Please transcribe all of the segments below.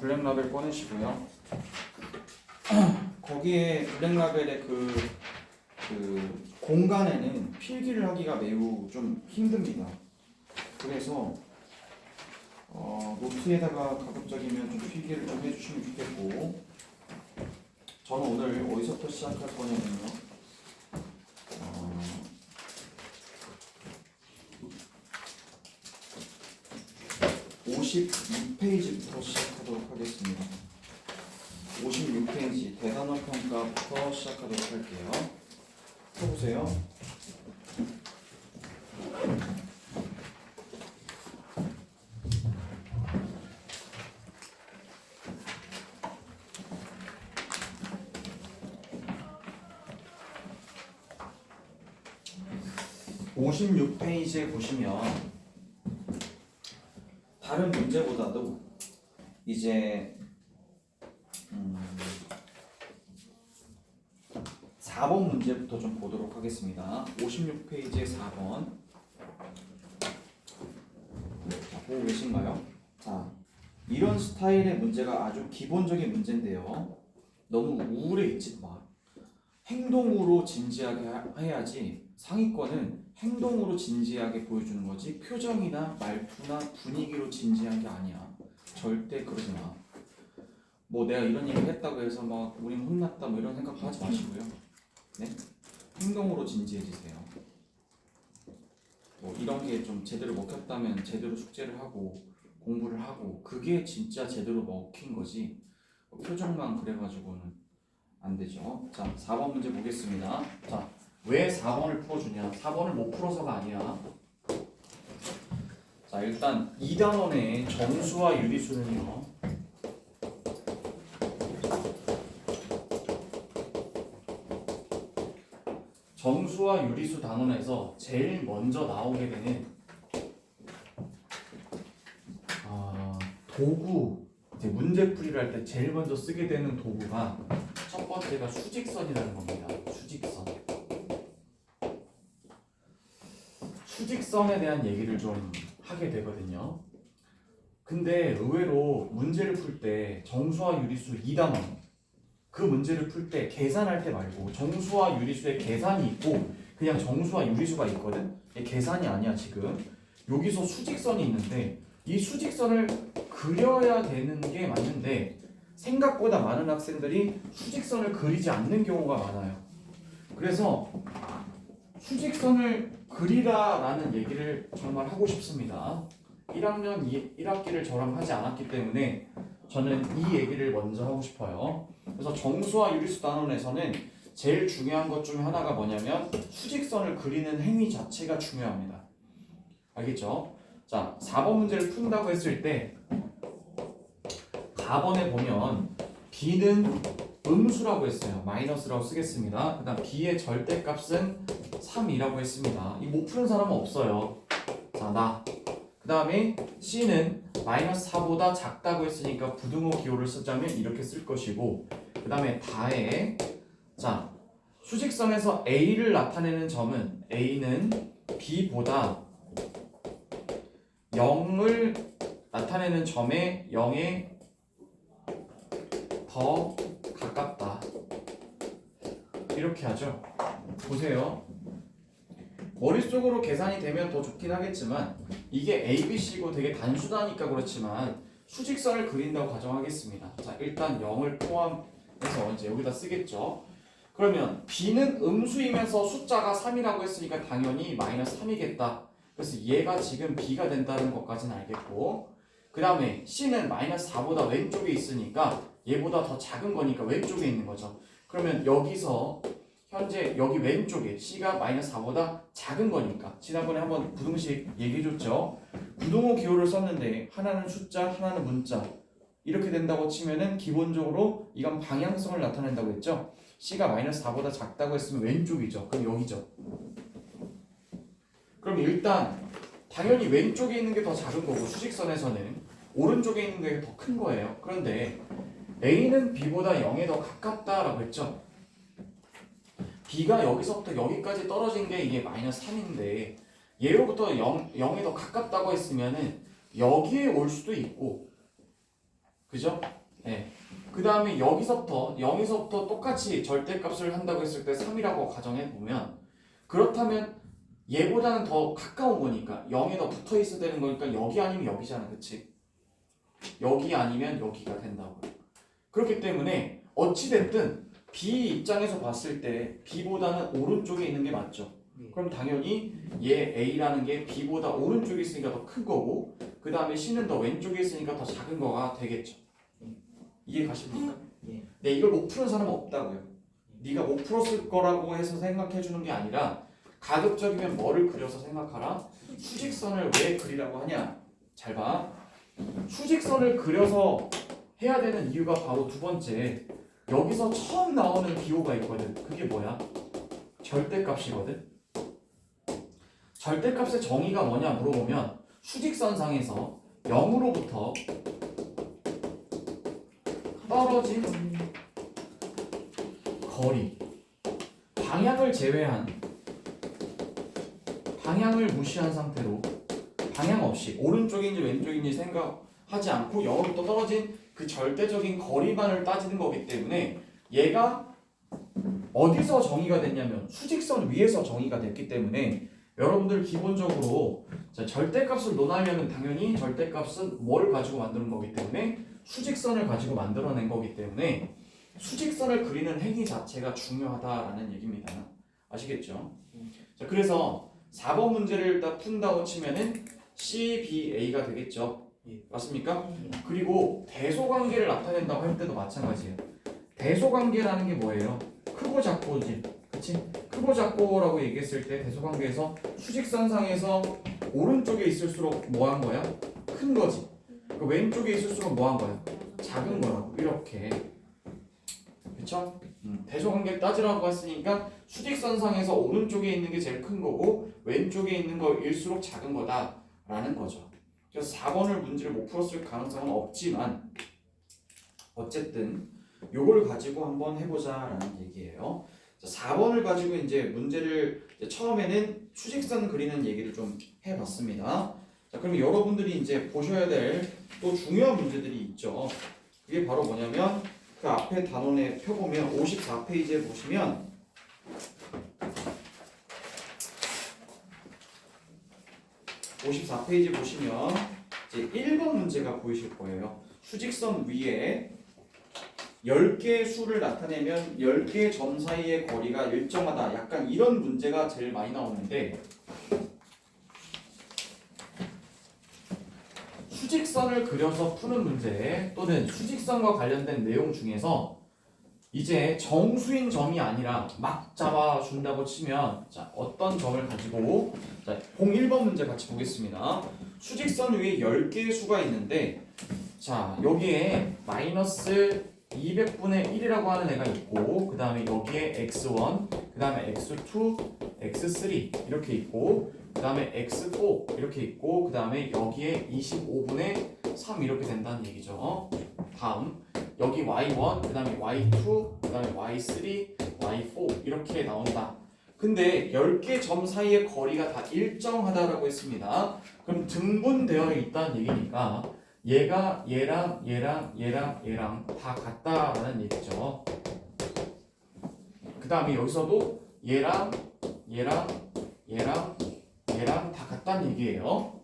블랙라벨 꺼내시고요. 거기에 블랙라벨의 그 공간에는 필기를 하기가 매우 좀 힘듭니다. 그래서 노트에다가 가급적이면 좀 필기를 좀 해주시면 좋겠고, 저는 오늘 어디서부터 시작할 거냐면요. 56페이지부터 시작하도록 하겠습니다. 56페이지 대단어 평가부터 시작하도록 할게요. 펴보세요. (56페이지에) 보시면 다른 문제보다도 이제 4번 문제부터 좀 보도록 하겠습니다. 56페이지의 4번. 자, 보고 계신가요? 자, 이런 스타일의 문제가 아주 기본적인 문제인데요. 너무 우울해 있지 마. 행동으로 진지하게 해야지. 상위권은 행동으로 진지하게 보여주는 거지 표정이나 말투나 분위기로 진지한 게 아니야. 절대 그러지 마. 뭐 내가 이런 얘기를 했다고 해서 막 우린 혼났다 뭐 이런 생각 하지 마시고요. 네? 행동으로 진지해지세요. 뭐 이런 게 좀 제대로 먹혔다면 제대로 숙제를 하고 공부를 하고 그게 진짜 제대로 먹힌 거지. 표정만 그래가지고는 안 되죠. 자, 4번 문제 보겠습니다. 자, 왜 4번을 풀어주냐? 4번을 못 풀어서가 아니야. 자, 일단 2단원의 정수와 유리수는요. 정수와 유리수 단원에서 제일 먼저 나오게 되는 도구, 이제 문제풀이를 할 때 제일 먼저 쓰게 되는 도구가 첫 번째가 수직선이라는 겁니다. 수직선. 수직선에 대한 얘기를 좀 하게 되거든요. 근데 의외로 문제를 풀 때 정수와 유리수 2단원 그 문제를 풀 때 계산할 때 말고 정수와 유리수에 계산이 있고 그냥 정수와 유리수가 있거든. 이게 계산이 아니야 지금. 여기서 수직선이 있는데 이 수직선을 그려야 되는 게 맞는데 생각보다 많은 학생들이 수직선을 그리지 않는 경우가 많아요. 그래서 수직선을 그리라라는 얘기를 정말 하고 싶습니다. 1학년 1학기를 저랑 하지 않았기 때문에 저는 이 얘기를 먼저 하고 싶어요. 그래서 정수와 유리수 단원에서는 제일 중요한 것 중에 하나가 뭐냐면 수직선을 그리는 행위 자체가 중요합니다. 알겠죠? 자, 4번 문제를 푼다고 했을 때 가번에 보면 b는 음수라고 했어요. 마이너스라고 쓰겠습니다. 그 다음 b의 절대값은 3이라고 했습니다. 이 못 푸는 사람은 없어요. 자, 나. 그 다음에 c는 마이너스 4보다 작다고 했으니까 부등호 기호를 쓰자면 이렇게 쓸 것이고 그 다음에 다에 자, 수직선에서 a를 나타내는 점은 a는 b보다 0을 나타내는 점에 0에 더 가깝다. 이렇게 하죠. 보세요. 머릿속으로 계산이 되면 더 좋긴 하겠지만 이게 ABC고 되게 단순하니까 그렇지만 수직선을 그린다고 가정하겠습니다. 자, 일단 0을 포함해서 이제 여기다 쓰겠죠. 그러면 B는 음수이면서 숫자가 3이라고 했으니까 당연히 마이너스 3이겠다. 그래서 얘가 지금 B가 된다는 것까지는 알겠고 그 다음에 C는 마이너스 4보다 왼쪽에 있으니까 얘보다 더 작은 거니까 왼쪽에 있는 거죠. 그러면 여기서 현재 여기 왼쪽에 C가 마이너스 4보다 작은 거니까 지난번에 한번 부등식 얘기해줬죠. 부등호 기호를 썼는데 하나는 숫자 하나는 문자 이렇게 된다고 치면은 기본적으로 이건 방향성을 나타낸다고 했죠. C가 마이너스 4보다 작다고 했으면 왼쪽이죠. 그럼 여기죠. 그럼 일단 당연히 왼쪽에 있는 게 더 작은 거고 수직선에서는 오른쪽에 있는 게 더 큰 거예요. 그런데 A는 B보다 0에 더 가깝다라고 했죠. B가 여기서부터 여기까지 떨어진 게 이게 마이너스 3인데 얘로부터 0에 더 가깝다고 했으면은 여기에 올 수도 있고 그죠? 네. 그 다음에 여기서부터 0에서부터 똑같이 절대값을 한다고 했을 때 3이라고 가정해 보면 그렇다면 얘보다는 더 가까운 거니까 0에 더 붙어 있어야 되는 거니까 여기 아니면 여기잖아, 그치? 여기 아니면 여기가 된다고요. 그렇기 때문에 어찌됐든 B 입장에서 봤을 때 B보다는 오른쪽에 있는 게 맞죠. 그럼 당연히 얘 A라는 게 B보다 오른쪽에 있으니까 더 큰 거고 그 다음에 C는 더 왼쪽에 있으니까 더 작은 거가 되겠죠. 이해 가십니까? 네, 이걸 못 푸는 사람은 없다고요. 네가 못 풀었을 거라고 해서 생각해 주는 게 아니라 가급적이면 뭐를 그려서 생각하라? 수직선을 왜 그리라고 하냐? 잘 봐. 수직선을 그려서 해야 되는 이유가 바로 두 번째, 여기서 처음 나오는 기호가 있거든. 그게 뭐야? 절대값이거든. 절대값의 정의가 뭐냐 물어보면 수직선상에서 0으로부터 떨어진 거리, 방향을 제외한, 방향을 무시한 상태로 방향 없이 오른쪽인지 왼쪽인지 생각하지 않고 0으로부터 떨어진 그 절대적인 거리만을 따지는 거기 때문에 얘가 어디서 정의가 됐냐면 수직선 위에서 정의가 됐기 때문에 여러분들 기본적으로 절대값을 논하려면 당연히 절대값은 뭘 가지고 만드는 거기 때문에 수직선을 가지고 만들어낸 거기 때문에 수직선을 그리는 행위 자체가 중요하다라는 얘기입니다. 아시겠죠? 자, 그래서 4번 문제를 일단 푼다고 치면은 CBA가 되겠죠. 맞습니까? 그리고 대소관계를 나타낸다고 할 때도 마찬가지예요. 대소관계라는 게 뭐예요? 크고 작고지. 그치? 크고 작고라고 얘기했을 때 대소관계에서 수직선상에서 오른쪽에 있을수록 뭐 한 거야? 큰 거지. 그 왼쪽에 있을수록 뭐 한 거야? 작은 거라고. 이렇게. 그쵸? 대소관계 따지라고 했으니까 수직선상에서 오른쪽에 있는 게 제일 큰 거고 왼쪽에 있는 거일수록 작은 거다라는 거죠. 그래서 4번을 문제를 못 풀었을 가능성은 없지만 어쨌든 요걸 가지고 한번 해보자라는 얘기예요. 4번을 가지고 이제 문제를 이제 처음에는 수직선 그리는 얘기를 좀 해봤습니다. 자, 그럼 여러분들이 이제 보셔야 될 또 중요한 문제들이 있죠. 그게 바로 뭐냐면 그 앞에 단원에 펴보면 54페이지에 보시면 이제 1번 문제가 보이실 거예요. 수직선 위에 10개의 수를 나타내면 10개의 점 사이의 거리가 일정하다. 약간 이런 문제가 제일 많이 나오는데 수직선을 그려서 푸는 문제 또는 수직선과 관련된 내용 중에서 이제 정수인 점이 아니라 막 잡아준다고 치면 자, 어떤 점을 가지고 자, 01번 문제 같이 보겠습니다. 수직선 위에 10개의 수가 있는데 자 여기에 마이너스 200분의 1이라고 하는 애가 있고 그 다음에 여기에 x1 그 다음에 x2 x3 이렇게 있고 그 다음에 x4 이렇게 있고 그 다음에 여기에 25분의 3 이렇게 된다는 얘기죠. 다음 여기 y1 그 다음에 y2 그 다음에 y3 y4 이렇게 나온다. 근데 10개 점 사이의 거리가 다 일정하다라고 했습니다. 그럼 등분되어 있다는 얘기니까 얘가 얘랑 다 같다라는 얘기죠. 그 다음에 여기서도 얘랑 다 같다는 얘기예요.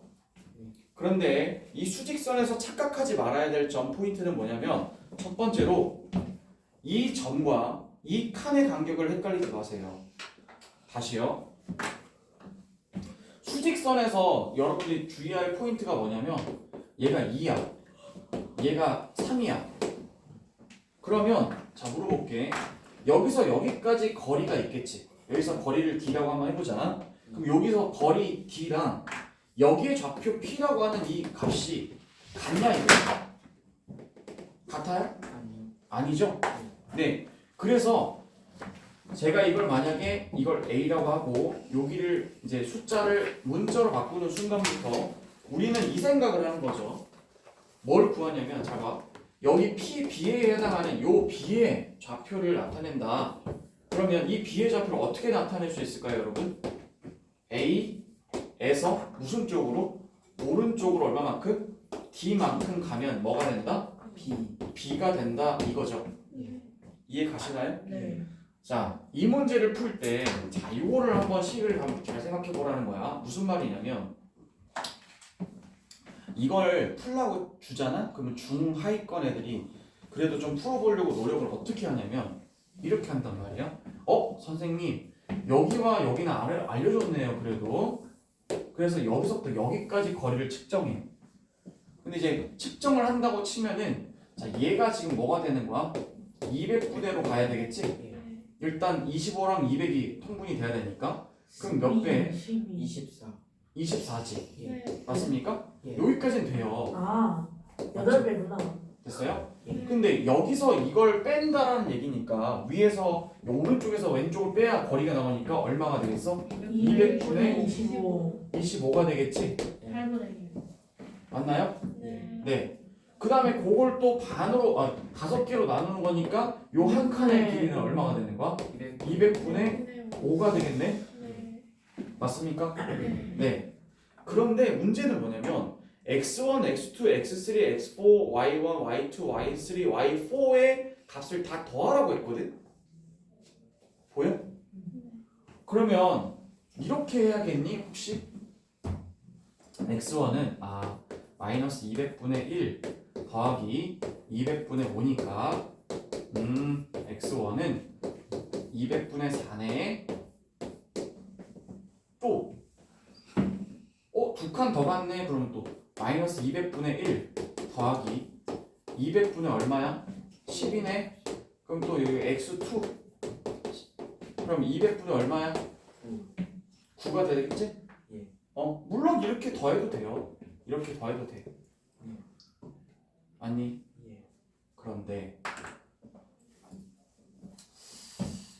그런데 이 수직선에서 착각하지 말아야 될 점 포인트는 뭐냐면 첫 번째로 이 점과 이 칸의 간격을 헷갈리지 마세요. 다시요. 수직선에서 여러분들이 주의할 포인트가 뭐냐면 얘가 2야. 얘가 3이야. 그러면 자 물어볼게. 여기서 여기까지 거리가 있겠지. 여기서 거리를 D라고 한번 해보자. 그럼 여기서 거리 D랑 여기에 좌표 P라고 하는 이 값이 같냐 이거야? 같아요? 아니죠? 네. 그래서 제가 이걸 만약에 이걸 A라고 하고 여기를 이제 숫자를 문자로 바꾸는 순간부터 우리는 이 생각을 하는 거죠. 뭘 구하냐면 자 봐. 여기 P, B에 해당하는 요 B의 좌표를 나타낸다. 그러면 이 B의 좌표를 어떻게 나타낼 수 있을까요, 여러분? A에서 무슨 쪽으로? 오른쪽으로 얼마만큼? D만큼 가면 뭐가 된다? B가 된다 이거죠. 이해 가시나요? 네. 자, 이 문제를 풀 때, 자, 이거를 한번 식을 한번 잘 생각해 보라는 거야. 무슨 말이냐면, 이걸 풀라고 주잖아? 그러면 중하위권 애들이 그래도 좀 풀어보려고 노력을 어떻게 하냐면, 이렇게 한단 말이야. 선생님, 여기와 여기는 알려줬네요, 그래도. 그래서 여기서부터 여기까지 거리를 측정해. 근데 이제 측정을 한다고 치면은, 자, 얘가 지금 뭐가 되는 거야? 200부대로 가야 되겠지? 일단 25랑 200이 통분이 돼야 되니까 그럼 몇 배? 24. 24지 맞습니까? 예. 여기까지는 돼요. 아, 8배구나. 됐어요? 예. 근데 여기서 이걸 뺀다라는 얘기니까 위에서 오른쪽에서 왼쪽을 빼야 거리가 나오니까 얼마가 되겠어? 200분의 25. 25가 되겠지? 8분의 1. 맞나요? 네. 네. 그 다음에 그걸 또 반으로 5개로 나누는 거니까 요 한 칸의 길이는 얼마가 되는 거야? 200분의 5가 되겠네? 맞습니까? 네. 그런데 문제는 뭐냐면 x1, x2, x3, x4, y1, y2, y3, y4의 값을 다 더하라고 했거든? 보여? 그러면 이렇게 해야겠니? 혹시? x1은 마이너스 200분의 1 더하기 200분의 5니까 x1은 200분의 4네. 또 두 칸 더 갔네. 그러면 또 마이너스 200분의 1 더하기 200분의 얼마야? 10이네. 그럼 또 여기 x2 그럼 200분의 얼마야? 9가 되겠지? 예. 물론 이렇게 더해도 돼요. 이렇게 더해도 돼. 아니? 예. 그런데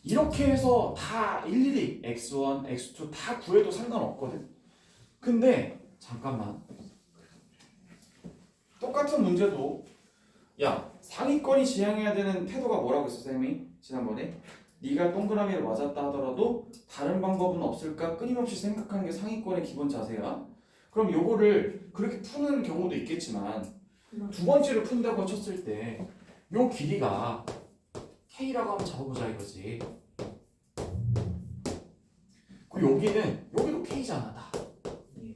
이렇게 해서 다 일일이 x1, x2 다 구해도 상관없거든. 근데 잠깐만. 똑같은 문제도 상위권이 지향해야 되는 태도가 뭐라고 했어, 쌤이? 지난번에 네가 동그라미를 맞았다 하더라도 다른 방법은 없을까? 끊임없이 생각하는 게 상위권의 기본 자세야. 그럼 요거를 그렇게 푸는 경우도 있겠지만 두 번째로 푼다고 쳤을 때 요 길이가 K라고 한번 잡아보자 이거지. 그 여기도 K잖아 다. 예.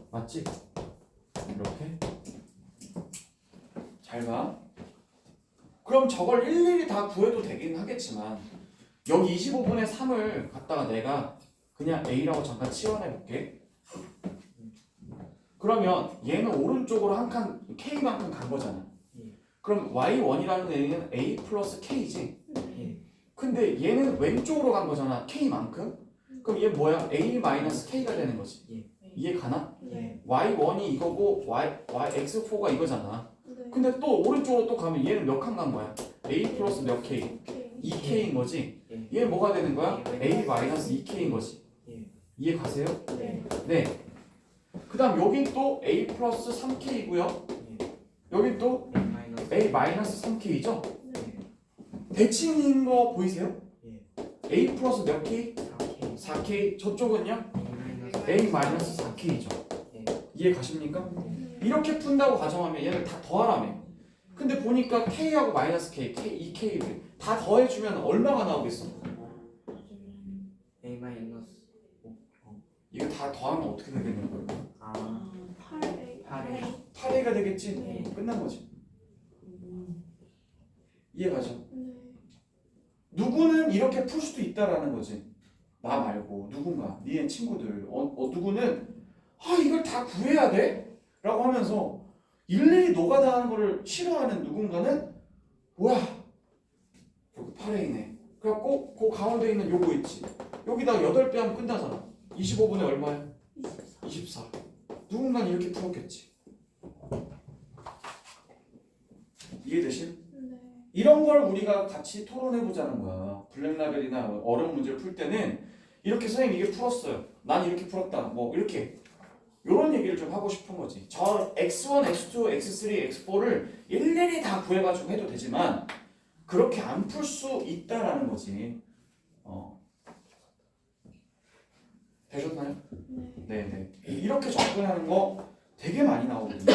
맞지? 이렇게 잘 봐. 그럼 저걸 일일이 다 구해도 되긴 하겠지만 여기 25분의 3을 갖다가 내가 그냥 A라고 잠깐 치환해 볼게. 그러면 얘는 오른쪽으로 한 칸 K만큼 간 거잖아. 그럼 Y1이라는 애는 A 플러스 K지. 예. 근데 얘는 왼쪽으로 간 거잖아. K만큼. 그럼 얘 뭐야? A 마이너스 K가 되는 거지. 예. 이해 가나? 예. Y1이 이거고 X4가 이거잖아. 근데 또 오른쪽으로 또 가면 얘는 몇 칸 간 거야? A 플러스 몇 K? 2K인 거지. 예. 얘 뭐가 되는 거야? A 마이너스 2K인 거지. 예. 이해 가세요? 네. 네. 그 다음 여긴 또 A 플러스 3K고요. 여긴 또 마이너스. A 마이너스 3K죠? 예. 대칭인 거 보이세요? 예. A 플러스 몇 K? 4K. 4K. 저쪽은요? 마이너스. A 마이너스 4K죠. 예. 이해 가십니까? 이렇게 푼다고 가정하면 얘를 다 더하라며. 근데 보니까 K하고 마이너스 K, 2K를 다 더해주면 얼마가 나오겠어? A 마이너스. 이거 다 더하면 어떻게 되겠는 거예요? 8A. 8A가 되겠지? 네. 끝난 거지. 이해 가죠? 누구는 이렇게 풀 수도 있다라는 거지. 나 말고 누군가, 니네 친구들, 누구는 이걸 다 구해야 돼? 라고 하면서 일일이 노가다 하는 거를 싫어하는 누군가는 뭐야? 여기 8A네. 그래갖고 그 가운데 있는 요거 있지. 여기다 8배 하면 끝나잖아. 25분의 얼마야? 24. 누군가는 이렇게 풀었겠지. 이해되실? 이런 걸 우리가 같이 토론해보자는 거야. 블랙라벨이나 어려운 문제를 풀 때는 이렇게 선생님 이게 풀었어요. 난 이렇게 풀었다. 뭐 이렇게 이런 얘기를 좀 하고 싶은 거지. 저 x1, x2, x3, x4를 일일이 다 구해가지고 해도 되지만 그렇게 안 풀 수 있다라는 거지. 되셨나요? 네. 이렇게 접근하는 거 되게 많이 나오거든요.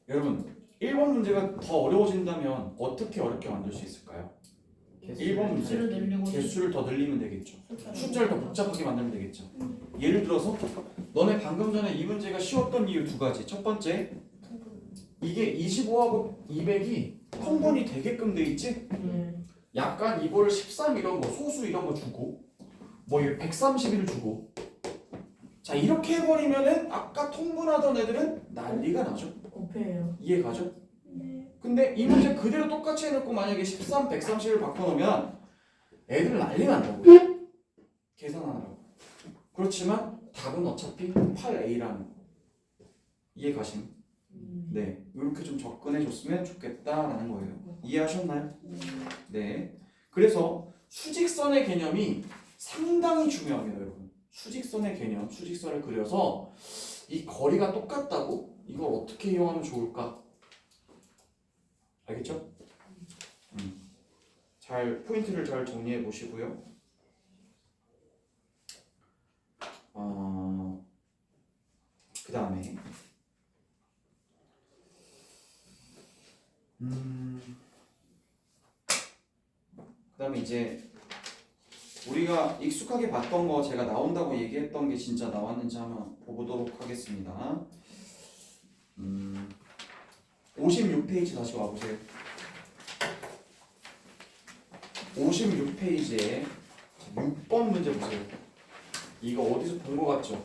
여러분 1번 문제가 더 어려워진다면 어떻게 어렵게 만들 수 있을까요? 1번 문제 개수를 늘리고 개수를 더 늘리면 되겠죠. 숫자를 더 복잡하게 만들면 되겠죠. 음. 예를 들어서 너네 방금 전에 이 문제가 쉬웠던 이유 두 가지. 첫 번째, 이게 25하고 200이 통분이 되게끔 돼 있지? 네. 약간 이걸 13 이런 거 소수 이런 거 주고 뭐 131을 주고 자 이렇게 해버리면은 아까 통분하던 애들은 난리가 나죠. 곱해요. 이해가죠? 네. 근데 이 문제 그대로 똑같이 해놓고 만약에 13, 130을 바꿔놓으면 애들 난리 난다고요. 계산하느라고. 그렇지만 답은 어차피 8A라는 거. 이해가심? 네. 이렇게 좀 접근해줬으면 좋겠다라는 거예요. 이해하셨나요? 네. 그래서 수직선의 개념이 상당히 중요합니다, 여러분. 수직선의 개념, 수직선을 그려서 이 거리가 똑같다고? 이걸 어떻게 이용하면 좋을까? 알겠죠? 잘 포인트를 잘 정리해 보시고요. 그 다음에 그 다음에 이제 우리가 익숙하게 봤던 거 제가 나온다고 얘기했던 게 진짜 나왔는지 한번 보도록 하겠습니다. 56페이지 다시 와보세요. 56페이지에 6번 문제 보세요. 이거 어디서 본 거 같죠?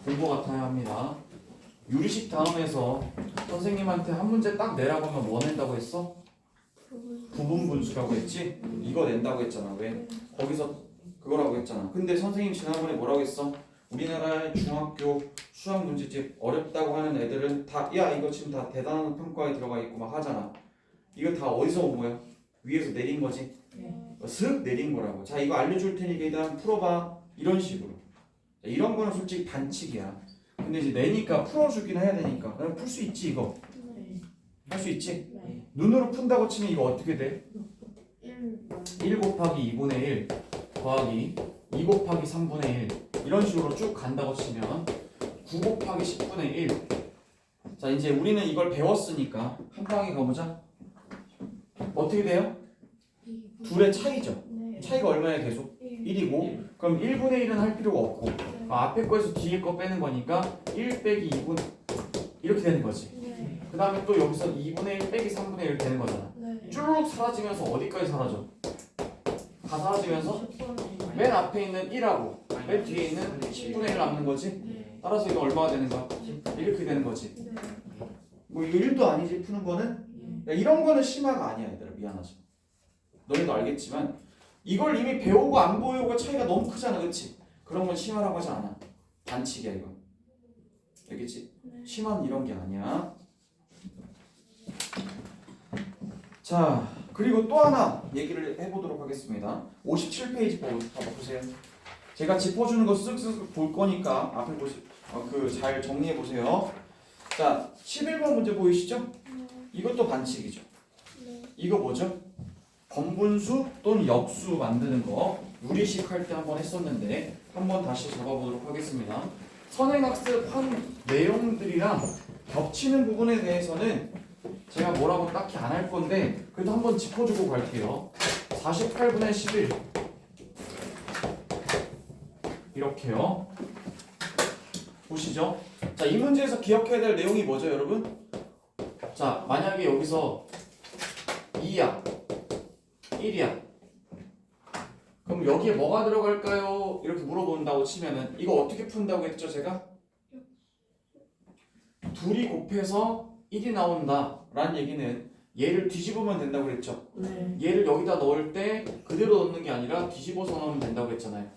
본 거 같아야 합니다. 유리식 다음에서 선생님한테 한 문제 딱 내라고 하면 뭐 낸다고 했어? 부분 분수라고 했지? 이거 낸다고 했잖아. 왜? 거기서 그거라고 했잖아. 근데 선생님 지난번에 뭐라고 했어? 우리나라의 중학교 수학 문제집 어렵다고 하는 애들은 다 야 이거 지금 다 대단한 평가에 들어가 있고 막 하잖아. 이거 다 어디서 온 거야? 위에서 내린 거지? 슥 내린 거라고. 자 이거 알려줄 테니까 일단 풀어봐. 이런 식으로. 자, 이런 거는 솔직히 반칙이야. 근데 이제 내니까 풀어주긴 해야 되니까 그냥 풀 수 있지 이거. 할 수 있지? 네. 눈으로 푼다고 치면 이거 어떻게 돼? 1 1 곱하기 2분의 1 더하기 2 곱하기 3분의 1 이런 식으로 쭉 간다고 치면 9 곱하기 10분의 1. 자 이제 우리는 이걸 배웠으니까 한 방에 가보자. 어떻게 돼요? 둘의 차이죠. 네. 차이가 얼마야 계속? 1이고 그럼 1분의 1은 할 필요가 없고 앞에 거에서 뒤에 거 빼는 거니까 1 빼기 2분 이렇게 되는 거지. 그 다음에 또 여기서 2분의 1 빼기 3분의 1 되는 거잖아. 쭉 사라지면서 어디까지 사라져? 다 사라지면서 맨 앞에 있는 1하고 맨 뒤에 있는 10분의 1 남는 거지. 따라서 이거 얼마가 되는 거야? 이렇게 되는 거지. 뭐 이거 1도 아니지 푸는 거는? 야, 이런 거는 심화가 아니야 얘들아. 미안하지. 너희도 알겠지만 이걸 이미 배우고 안 배우고 차이가 너무 크잖아. 그치? 그런 건 심화라고 하지 않아. 반칙이야 이건. 알겠지? 심화는 이런 게 아니야. 자 그리고 또 하나 얘기를 해보도록 하겠습니다. 57페이지 봐보세요. 제가 짚어주는 거 쓱쓱 볼 거니까 앞에 잘 정리해 보세요. 자 11번 문제 보이시죠? 이것도 반칙이죠. 이거 뭐죠? 번분수 또는 역수 만드는 거 유리식 할 때 한번 했었는데 한번 다시 잡아보도록 하겠습니다. 선행학습한 내용들이랑 겹치는 부분에 대해서는 제가 뭐라고 딱히 안 할 건데 그래도 한번 짚어주고 갈게요. 48분의 11 이렇게요. 보시죠. 자, 이 문제에서 기억해야 될 내용이 뭐죠, 여러분? 자, 만약에 여기서 2야 1이야 그럼 여기에 뭐가 들어갈까요? 이렇게 물어본다고 치면은 이거 어떻게 푼다고 했죠, 제가? 둘이 곱해서 1이 나온다 라는 얘기는 얘를 뒤집으면 된다고 그랬죠. 네. 얘를 여기다 넣을 때 그대로 넣는 게 아니라 뒤집어서 넣으면 된다고 했잖아요.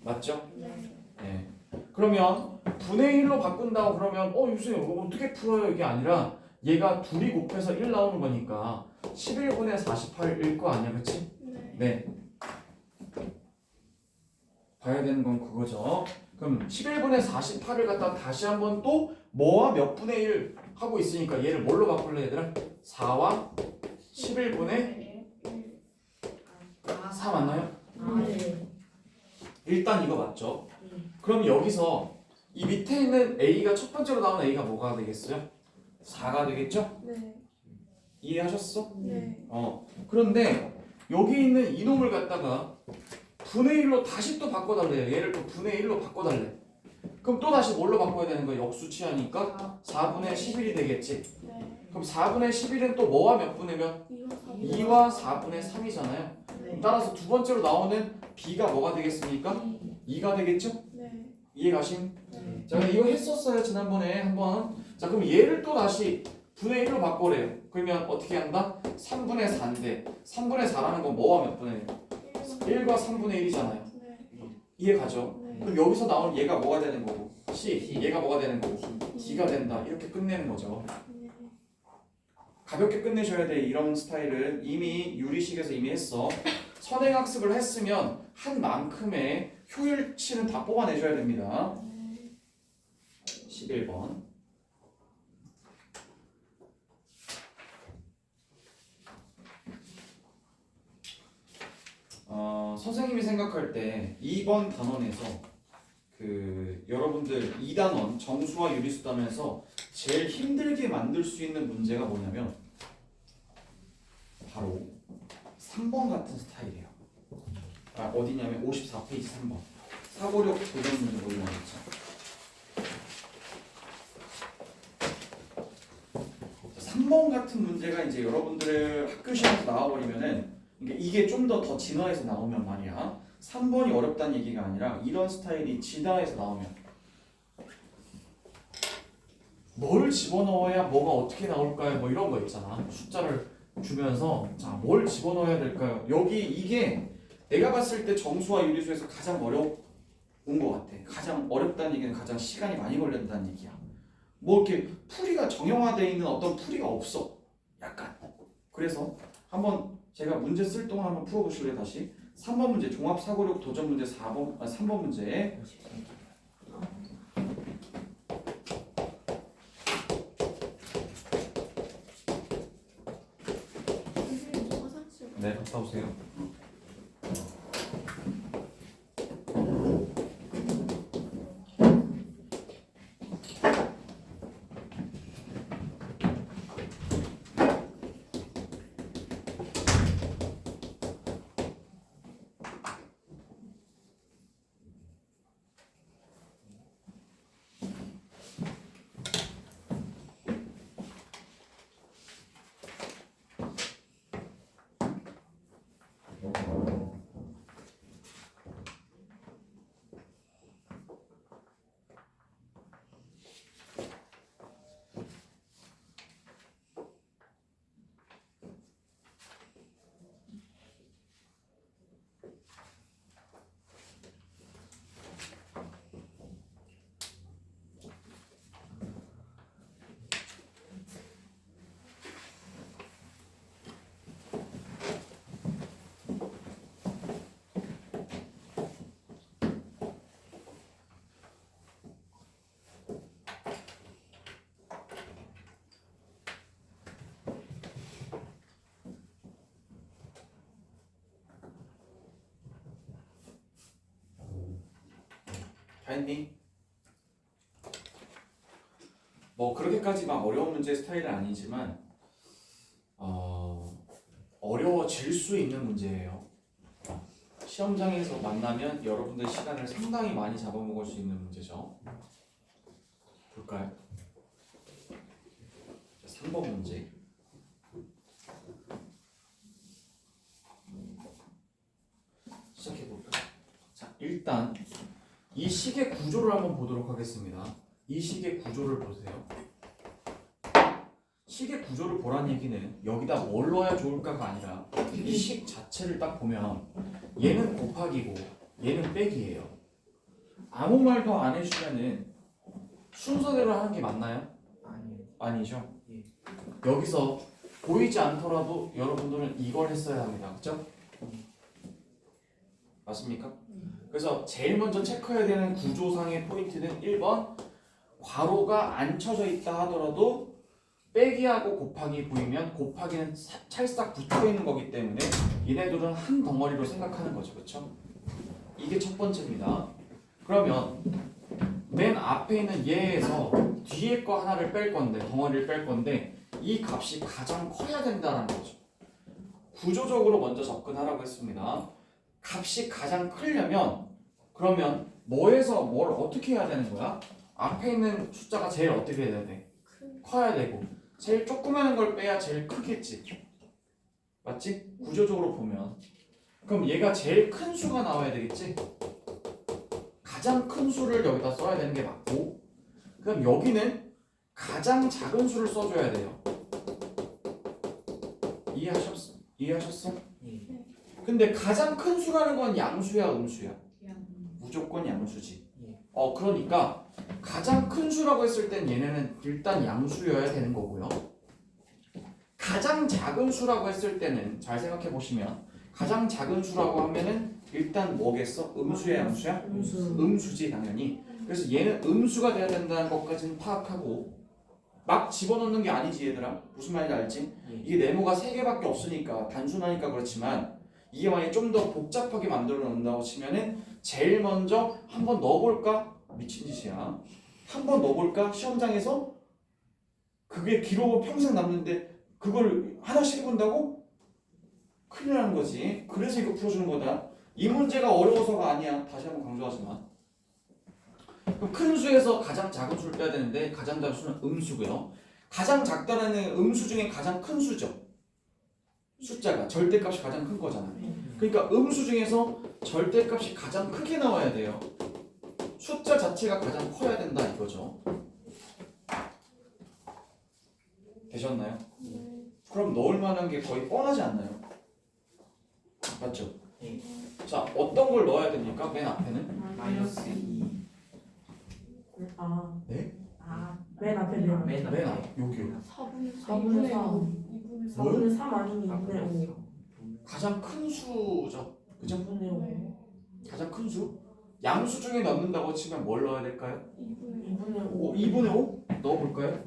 맞죠? 네. 그러면 분의 1로 바꾼다고 그러면 유수님 이거 어떻게 풀어요? 이게 아니라 얘가 둘이 곱해서 1 나오는 거니까 11분의 48일 거 아니야, 그치? 네. 봐야 되는 건 그거죠. 그럼 11분의 48을 갖다 다시 한번 또 뭐와 몇 분의 1 하고 있으니까 얘를 뭘로 바꿀래 얘들아? 4와 11분의 4 맞나요? 네. 일단 이거 맞죠? 그럼 여기서 이 밑에 있는 A가 첫 번째로 나오는 A가 뭐가 되겠어요? 4가 되겠죠? 네. 이해하셨어? 네. 그런데 여기 있는 이놈을 갖다가 분의 1로 다시 또 바꿔달래요. 얘를 또 분의 1로 바꿔달래. 그럼 또 다시 뭘로 바꿔야 되는 거야? 역수치하니까 4분의 11이 되겠지. 네. 그럼 4분의 11은 또 뭐와 몇 분의 몇? 2와 4분의 3이잖아요. 네. 따라서 두 번째로 나오는 b가 뭐가 되겠습니까? 2가 되겠죠? 네. 이해가심? 네. 자, 이거 했었어요 지난번에 한번. 자, 그럼 얘를 또 다시 분의 1로 바꿔래요. 그러면 어떻게 한다? 3분의 4인데 3분의 4라는 건 뭐와 몇 분의 1? 1과 3분의 1이잖아요. 네. 이해가죠? 네. 그럼 여기서 나오는 얘가 뭐가 되는 거고 C, 얘가 뭐가 되는 거고 D가 된다. 이렇게 끝내는 거죠. 네. 가볍게 끝내셔야 돼. 이런 스타일은 이미 유리식에서 이미 했어. 선행학습을 했으면 한 만큼의 효율치는 다 뽑아내셔야 됩니다. 네. 11번. 선생님이 생각할 때 2번 단원에서 여러분들 2단원 정수와 유리수 단원에서 제일 힘들게 만들 수 있는 문제가 뭐냐면 바로 3번 같은 스타일이에요. 어디냐면 54페이지 3번. 사고력 도전 문제 보이는 거 있죠. 3번 같은 문제가 이제 여러분들 학교 시험에서 나와버리면은 이게 좀 더 진화해서 나오면 말이야. 3번이 어렵다는 얘기가 아니라 이런 스타일이 진화해서 나오면 뭘 집어넣어야 뭐가 어떻게 나올까요? 뭐 이런 거 있잖아. 숫자를 주면서 자, 뭘 집어넣어야 될까요? 여기 이게 내가 봤을 때 정수와 유리수에서 가장 어려운 것 같아. 가장 어렵다는 얘기는 가장 시간이 많이 걸린다는 얘기야. 뭐 이렇게 풀이가 정형화되어 있는 어떤 풀이가 없어. 약간. 그래서 한번 제가 문제 쓸 동안 한번 풀어보실래요? 다시 3번 문제 종합사고력 도전 문제 3번 문제. 선생님 저 화장실. 네, 갔다 오세요. 다 했니? 뭐 그렇게까지 막 어려운 문제 스타일은 아니지만 어려워질 수 있는 문제예요. 시험장에서 만나면 여러분들 시간을 상당히 많이 잡아먹을 수 있는 문제죠. 볼까요? 3번 문제. 시작해볼까요? 자, 일단 이 식의 구조를 한번 보도록 하겠습니다. 이 식의 구조를 보세요. 식의 구조를 보란 얘기는 여기다 뭘 넣어야 좋을까가 아니라 이 식 자체를 딱 보면 얘는 곱하기고 얘는 빼기예요. 아무 말도 안 해주면은 순서대로 하는 게 맞나요? 아니요. 아니죠. 예. 여기서 보이지 않더라도 여러분들은 이걸 했어야 합니다. 그렇죠? 맞습니까? 그래서 제일 먼저 체크해야 되는 구조상의 포인트는 1번 괄호가 안 쳐져 있다 하더라도 빼기하고 곱하기 보이면 곱하기는 찰싹 붙어 있는 거기 때문에 얘네들은 한 덩어리로 생각하는 거죠. 그렇죠? 이게 첫 번째입니다. 그러면 맨 앞에 있는 얘에서 뒤에 거 하나를 뺄 건데 덩어리를 뺄 건데 이 값이 가장 커야 된다는 거죠. 구조적으로 먼저 접근하라고 했습니다. 값이 가장 크려면 그러면 뭐에서 뭘 어떻게 해야 되는 거야? 앞에 있는 숫자가 제일 어떻게 해야 돼? 커야 되고 제일 조그마한 걸 빼야 제일 크겠지. 맞지? 구조적으로 보면 그럼 얘가 제일 큰 수가 나와야 되겠지? 가장 큰 수를 여기다 써야 되는 게 맞고 그럼 여기는 가장 작은 수를 써줘야 돼요. 이해하셨어? 예. 근데 가장 큰 수라는 건 양수야 음수야? 무조건 양수지. 예. 그러니까 가장 큰 수라고 했을 땐 얘네는 일단 양수여야 되는 거고요. 가장 작은 수라고 했을 때는 잘 생각해 보시면 가장 작은 수라고 하면은 일단 뭐겠어? 음수야 양수야? 음수. 음수지 당연히. 그래서 얘는 음수가 돼야 된다는 것까지는 파악하고 막 집어넣는 게 아니지 얘들아. 무슨 말인지 알지? 예. 이게 네모가 3개밖에 없으니까 단순하니까 그렇지만 이게 만약에 좀 더 복잡하게 만들어 놓는다고 치면은 제일 먼저 한번 넣어볼까? 미친 짓이야. 한번 넣어볼까? 시험장에서 그게 기록은 평생 남는데 그걸 하나씩 해본다고? 큰일 나는 거지. 그래서 이거 풀어주는 거다. 이 문제가 어려워서가 아니야. 다시 한번 강조하지만 그럼 큰 수에서 가장 작은 수를 빼야 되는데 가장 작은 수는 음수고요. 가장 작다라는 음수 중에 가장 큰 수죠. 숫자가 절대값이 가장 큰 거잖아. 그러니까 음수 중에서 절대값이 가장 크게 나와야 돼요. 숫자 자체가 가장 커야 된다 이거죠. 되셨나요? 그럼 넣을 만한 게 거의 뻔하지 않나요? 맞죠? 예. 자, 어떤 걸 넣어야 됩니까? 맨 앞에는? 마이너스 2. 아. 네? 아. 맨 앞에 면. 맨 맨 앞에. 앞, 여기요. 4분의 4분의 3. 2분의 3. 4분의 3 아니면 2분의 5. 가장 큰 수죠. 그죠? 2분의 5. 가장 큰 수? 양수 중에 넣는다고 치면 뭘 넣어야 될까요? 2분의 5. 2분의 5? 넣어볼까요?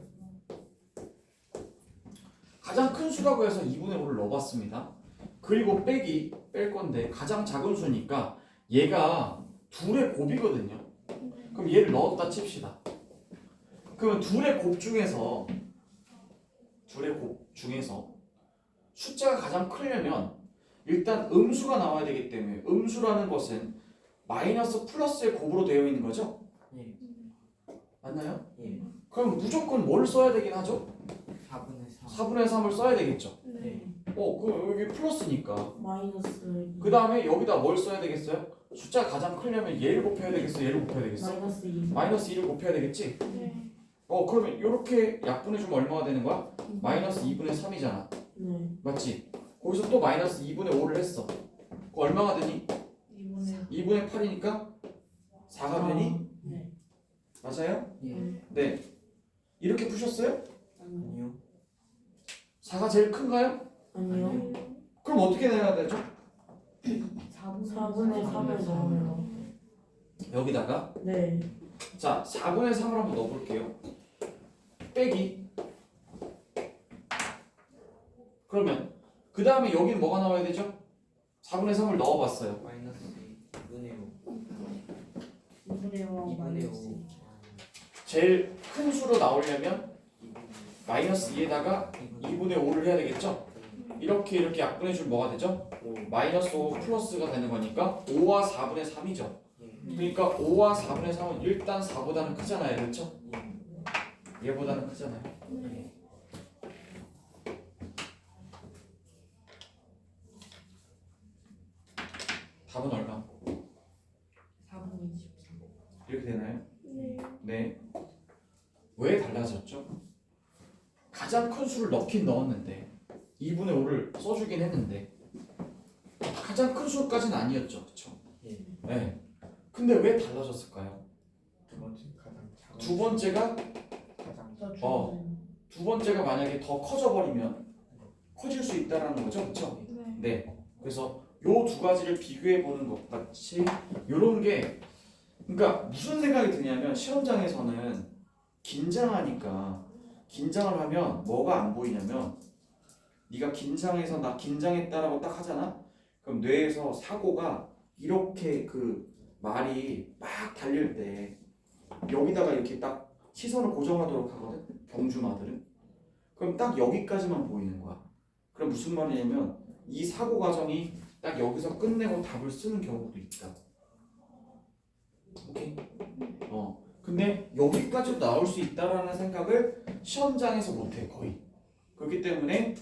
가장 큰 수라고 해서 2분의 5를 넣어봤습니다. 그리고 뺄 건데 가장 작은 수니까 얘가 둘의 곱이거든요. 그럼 얘를 넣었다 칩시다. 그러면 둘의 곱 중에서 숫자가 가장 크려면 일단 음수가 나와야 되기 때문에 음수라는 것은 마이너스 플러스의 곱으로 되어 있는 거죠? 예. 맞나요? 예. 그럼 무조건 뭘 써야 되긴 하죠? 4분의 3. 4분의 3을 써야 되겠죠? 네. 그 여기 플러스니까. 마이너스 그 다음에 여기다 뭘 써야 되겠어요? 숫자가 가장 크려면 얘를 곱해야 되겠어? 얘를 곱해야 되겠어? 마이너스 2. 마이너스 2를 곱해야 되겠지? 네. 그러면 이렇게 약분해주면 얼마가 되는 거야? 마이너스 2분의 3이잖아. 네. 맞지? 거기서 또 마이너스 2분의 5를 했어. 그 얼마가 되니? 2분의 8이니까 4가 되니? 네. 맞아요? 예. 네. 이렇게 푸셨어요? 아니요. 4가 제일 큰가요? 아니요. 그럼 어떻게 내야 되죠? 4분의 3을 넣어요. 여기다가 네. 자 4분의 3을 한번 넣어볼게요. 빼기. 그러면 그 다음에 여기는 뭐가 나와야 되죠? 4분의 3을 넣어봤어요. 마이너스 2분의 5. 2분의 5. 2분의 5. 제일 큰 수로 나오려면 마이너스 2에다가 2분의 5를 해야 되겠죠? 이렇게 약분해주면 뭐가 되죠? 마이너스 5 플러스가 되는 거니까 5와 4분의 3이죠. 그러니까 5와 4분의 3은 일단 4보다는 크잖아요. 그렇죠? 얘보다는 크잖아요. 답은 얼마? 4분 23. 이렇게 되나요? 네. 네. 왜 달라졌죠? 가장 큰 수를 넣긴 넣었는데 2분의 5를 써주긴 했는데 가장 큰 수까지는 아니었죠. 그쵸? 예. 네. 근데 왜 달라졌을까요? 두 번째 가장 작은. 두 번째가 가장. 두 번째가 만약에 더 커져버리면 커질 수 있다는 거죠. 그쵸? 네. 네. 그래서 요 두 가지를 비교해 보는 것 같이 요런 게 그러니까 무슨 생각이 드냐면 시험장에서는 긴장하니까 긴장을 하면 뭐가 안 보이냐면 네가 긴장해서 나 긴장했다라고 딱 하잖아. 그럼 뇌에서 사고가 이렇게 그 말이 막 달릴 때 여기다가 이렇게 딱 시선을 고정하도록 하거든. 경주마들은. 그럼 딱 여기까지만 보이는 거야. 그럼 무슨 말이냐면 이 사고 과정이 딱 여기서 끝내고 답을 쓰는 경우도 있다. 오케이? 근데 여기까지도 나올 수 있다라는 생각을 시험장에서 못해 거의. 그렇기 때문에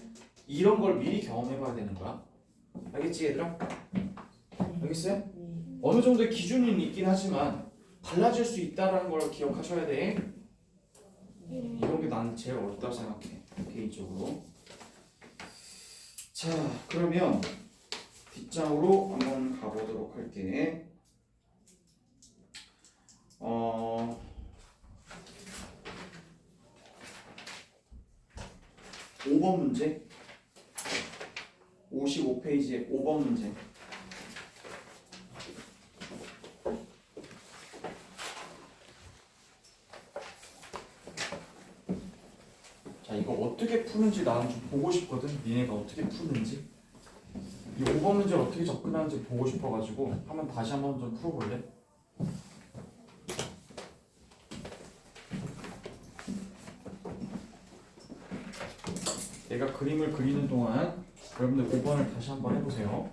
이런 걸 미리 경험해봐야 되는 거야. 알겠지 얘들아? 알겠어요? 네. 어느 정도의 기준은 있긴 하지만 달라질 수 있다라는 걸 기억하셔야 돼. 이런 게 나는 제일 어렵다고 생각해 개인적으로. 자 그러면 뒷장으로 한번 가보도록 할게. 5번 문제 55페이지에 5번 문제. 자 이거 어떻게 푸는지 나는 좀 보고 싶거든. 니네가 어떻게 푸는지 이 5번 문제를 어떻게 접근하는지 보고 싶어가지고 한번 다시 한번 좀 풀어볼래? 내가 그림을 그리는 동안 여러분들 5번을 다시 한번 해보세요.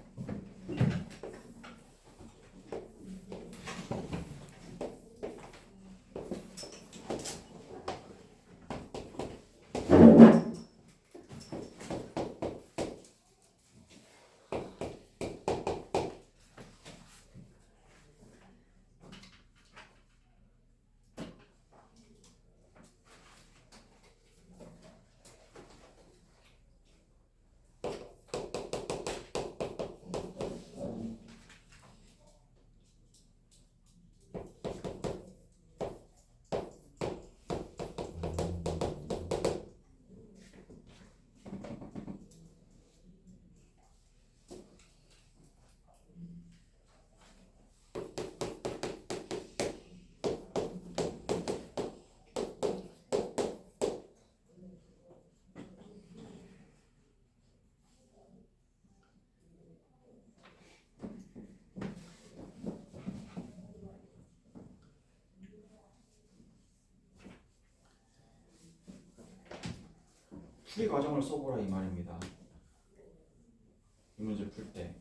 풀이 과정을 써보라 이 말입니다. 이 문제 풀 때.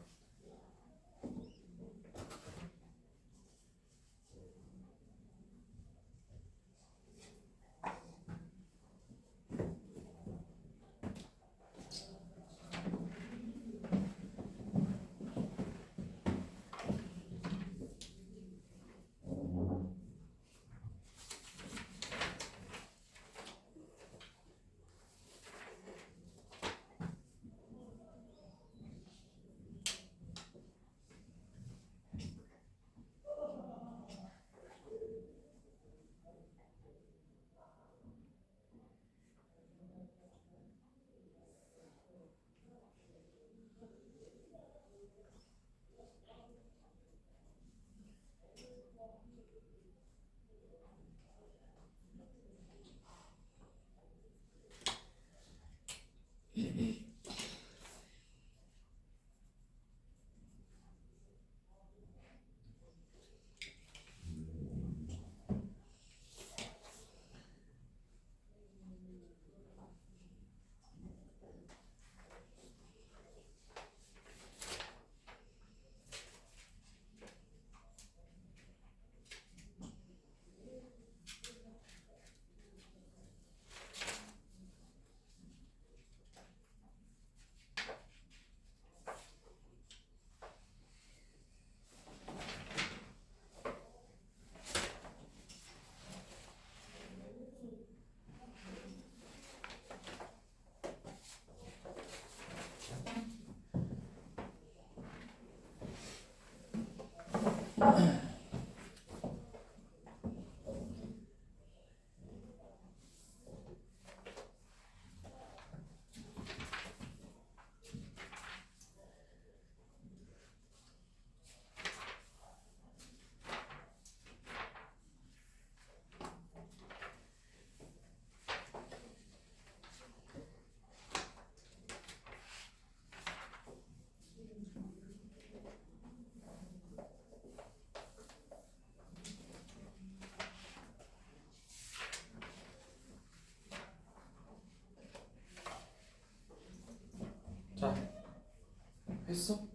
했어?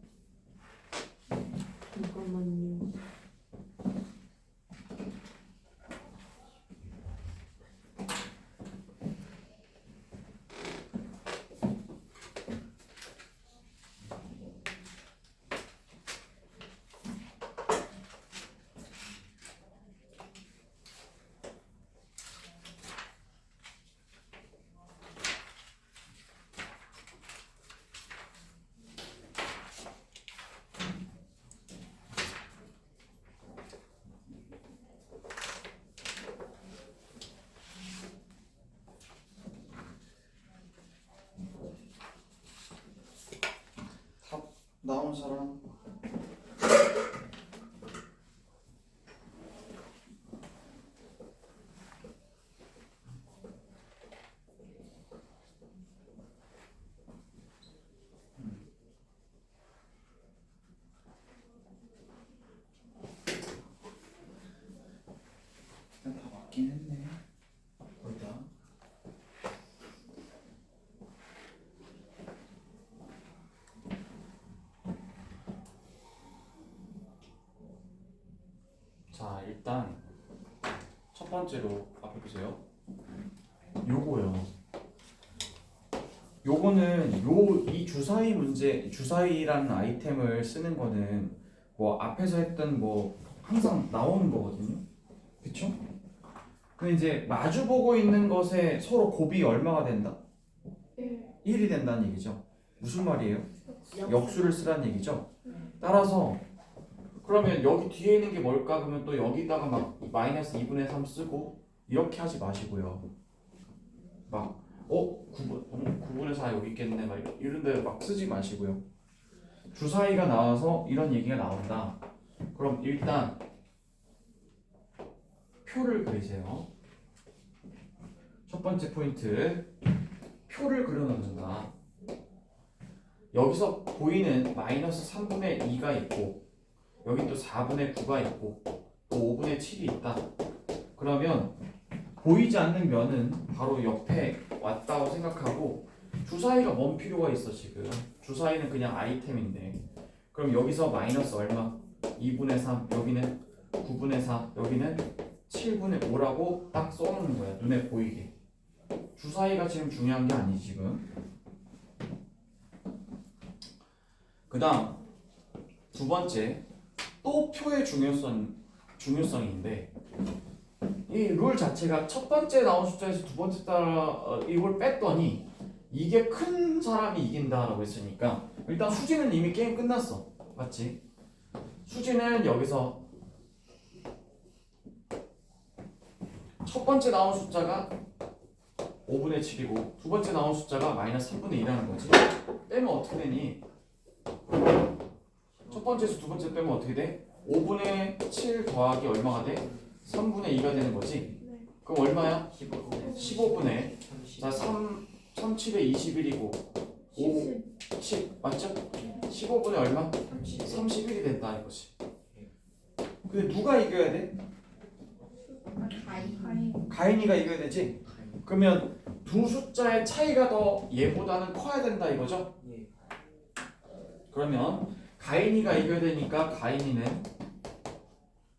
잠깐만요. 답 나온 사람. 일단 다 맞긴 했네. 거의 다. 자, 일단 첫 번째로 앞에 보세요. 요거요. 요거는 이 주사위 문제, 주사위라는 아이템을 쓰는 거는 뭐 앞에서 했던 뭐 항상 나오는 거거든요. 그쵸? 근데 이제 마주 보고 있는 것에 서로 곱이 얼마가 된다? 1이 된다는 얘기죠. 무슨 말이에요? 역수를 쓰라는 얘기죠. 따라서 그러면 여기 뒤에 있는 게 뭘까? 그러면 또 여기다가 막 마이너스 2분의 3 쓰고 이렇게 하지 마시고요. 막 9분의 4 여기 있겠네 막 이런 데 막 쓰지 마시고요. 주사위가 나와서 이런 얘기가 나온다. 그럼 일단 표를 그리세요. 첫 번째 포인트, 표를 그려놓는다. 여기서 보이는 마이너스 3분의 2가 있고 여기 또 4분의 9가 있고 또 5분의 7이 있다. 그러면 보이지 않는 면은 바로 옆에 왔다고 생각하고 주사위가 뭔 필요가 있어 지금. 주사위는 그냥 아이템인데 그럼 여기서 마이너스 얼마? 2분의 3 여기는 9분의 4 여기는 7분의 5라고 딱 써놓는 거야. 눈에 보이게. 주사위가 지금 중요한 게 아니지 지금. 그 다음 두 번째 또 표의 중요성인데 이 룰 자체가 첫 번째 나온 숫자에서 두 번째 따라 이걸 뺐더니 이게 큰 사람이 이긴다라고 했으니까 일단 수지는 이미 게임 끝났어. 맞지? 수지는 여기서 첫 번째 나온 숫자가 5분의 7이고 두 번째 나온 숫자가 마이너스 3분의 2라는 거지. 빼면 어떻게 되니? 첫 번째에서 두 번째 빼면 어떻게 돼? 5분의 7 더하기 얼마가 돼? 3분의 2가 되는 거지? 그럼 얼마야? 15분의 자 3, 7에 21이고 5, 10 맞죠? 15분의 얼마? 31이 된다 이거지. 근데 누가 이겨야 돼? 가인이가 이겨야 되지? 그러면 두 숫자의 차이가 더 얘보다는 커야 된다 이거죠? 예. 그러면 가인이가 이겨야 되니까 가인이는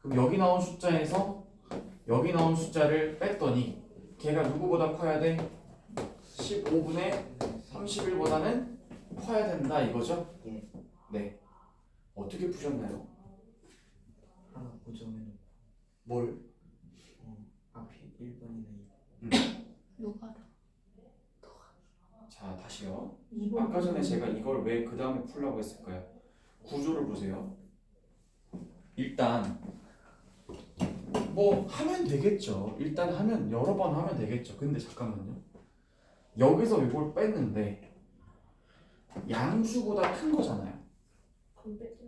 그럼 여기 나온 숫자에서 여기 나온 숫자를 뺐더니 걔가 누구보다 커야 돼? 15분의 31보다는 커야 된다 이거죠? 예. 네. 어떻게 푸셨나요? 하나 고정해놓고 뭘? 앞에 1번이나 2번. 자 다시요. 2번. 아까 전에 제가 이걸 왜 그 다음에 풀라고 했을까요? 구조를 보세요. 일단 뭐 하면 되겠죠. 일단 하면 여러 번 하면 되겠죠. 근데 잠깐만요. 여기서 이걸 뺐는데 양수보다 큰 거잖아요.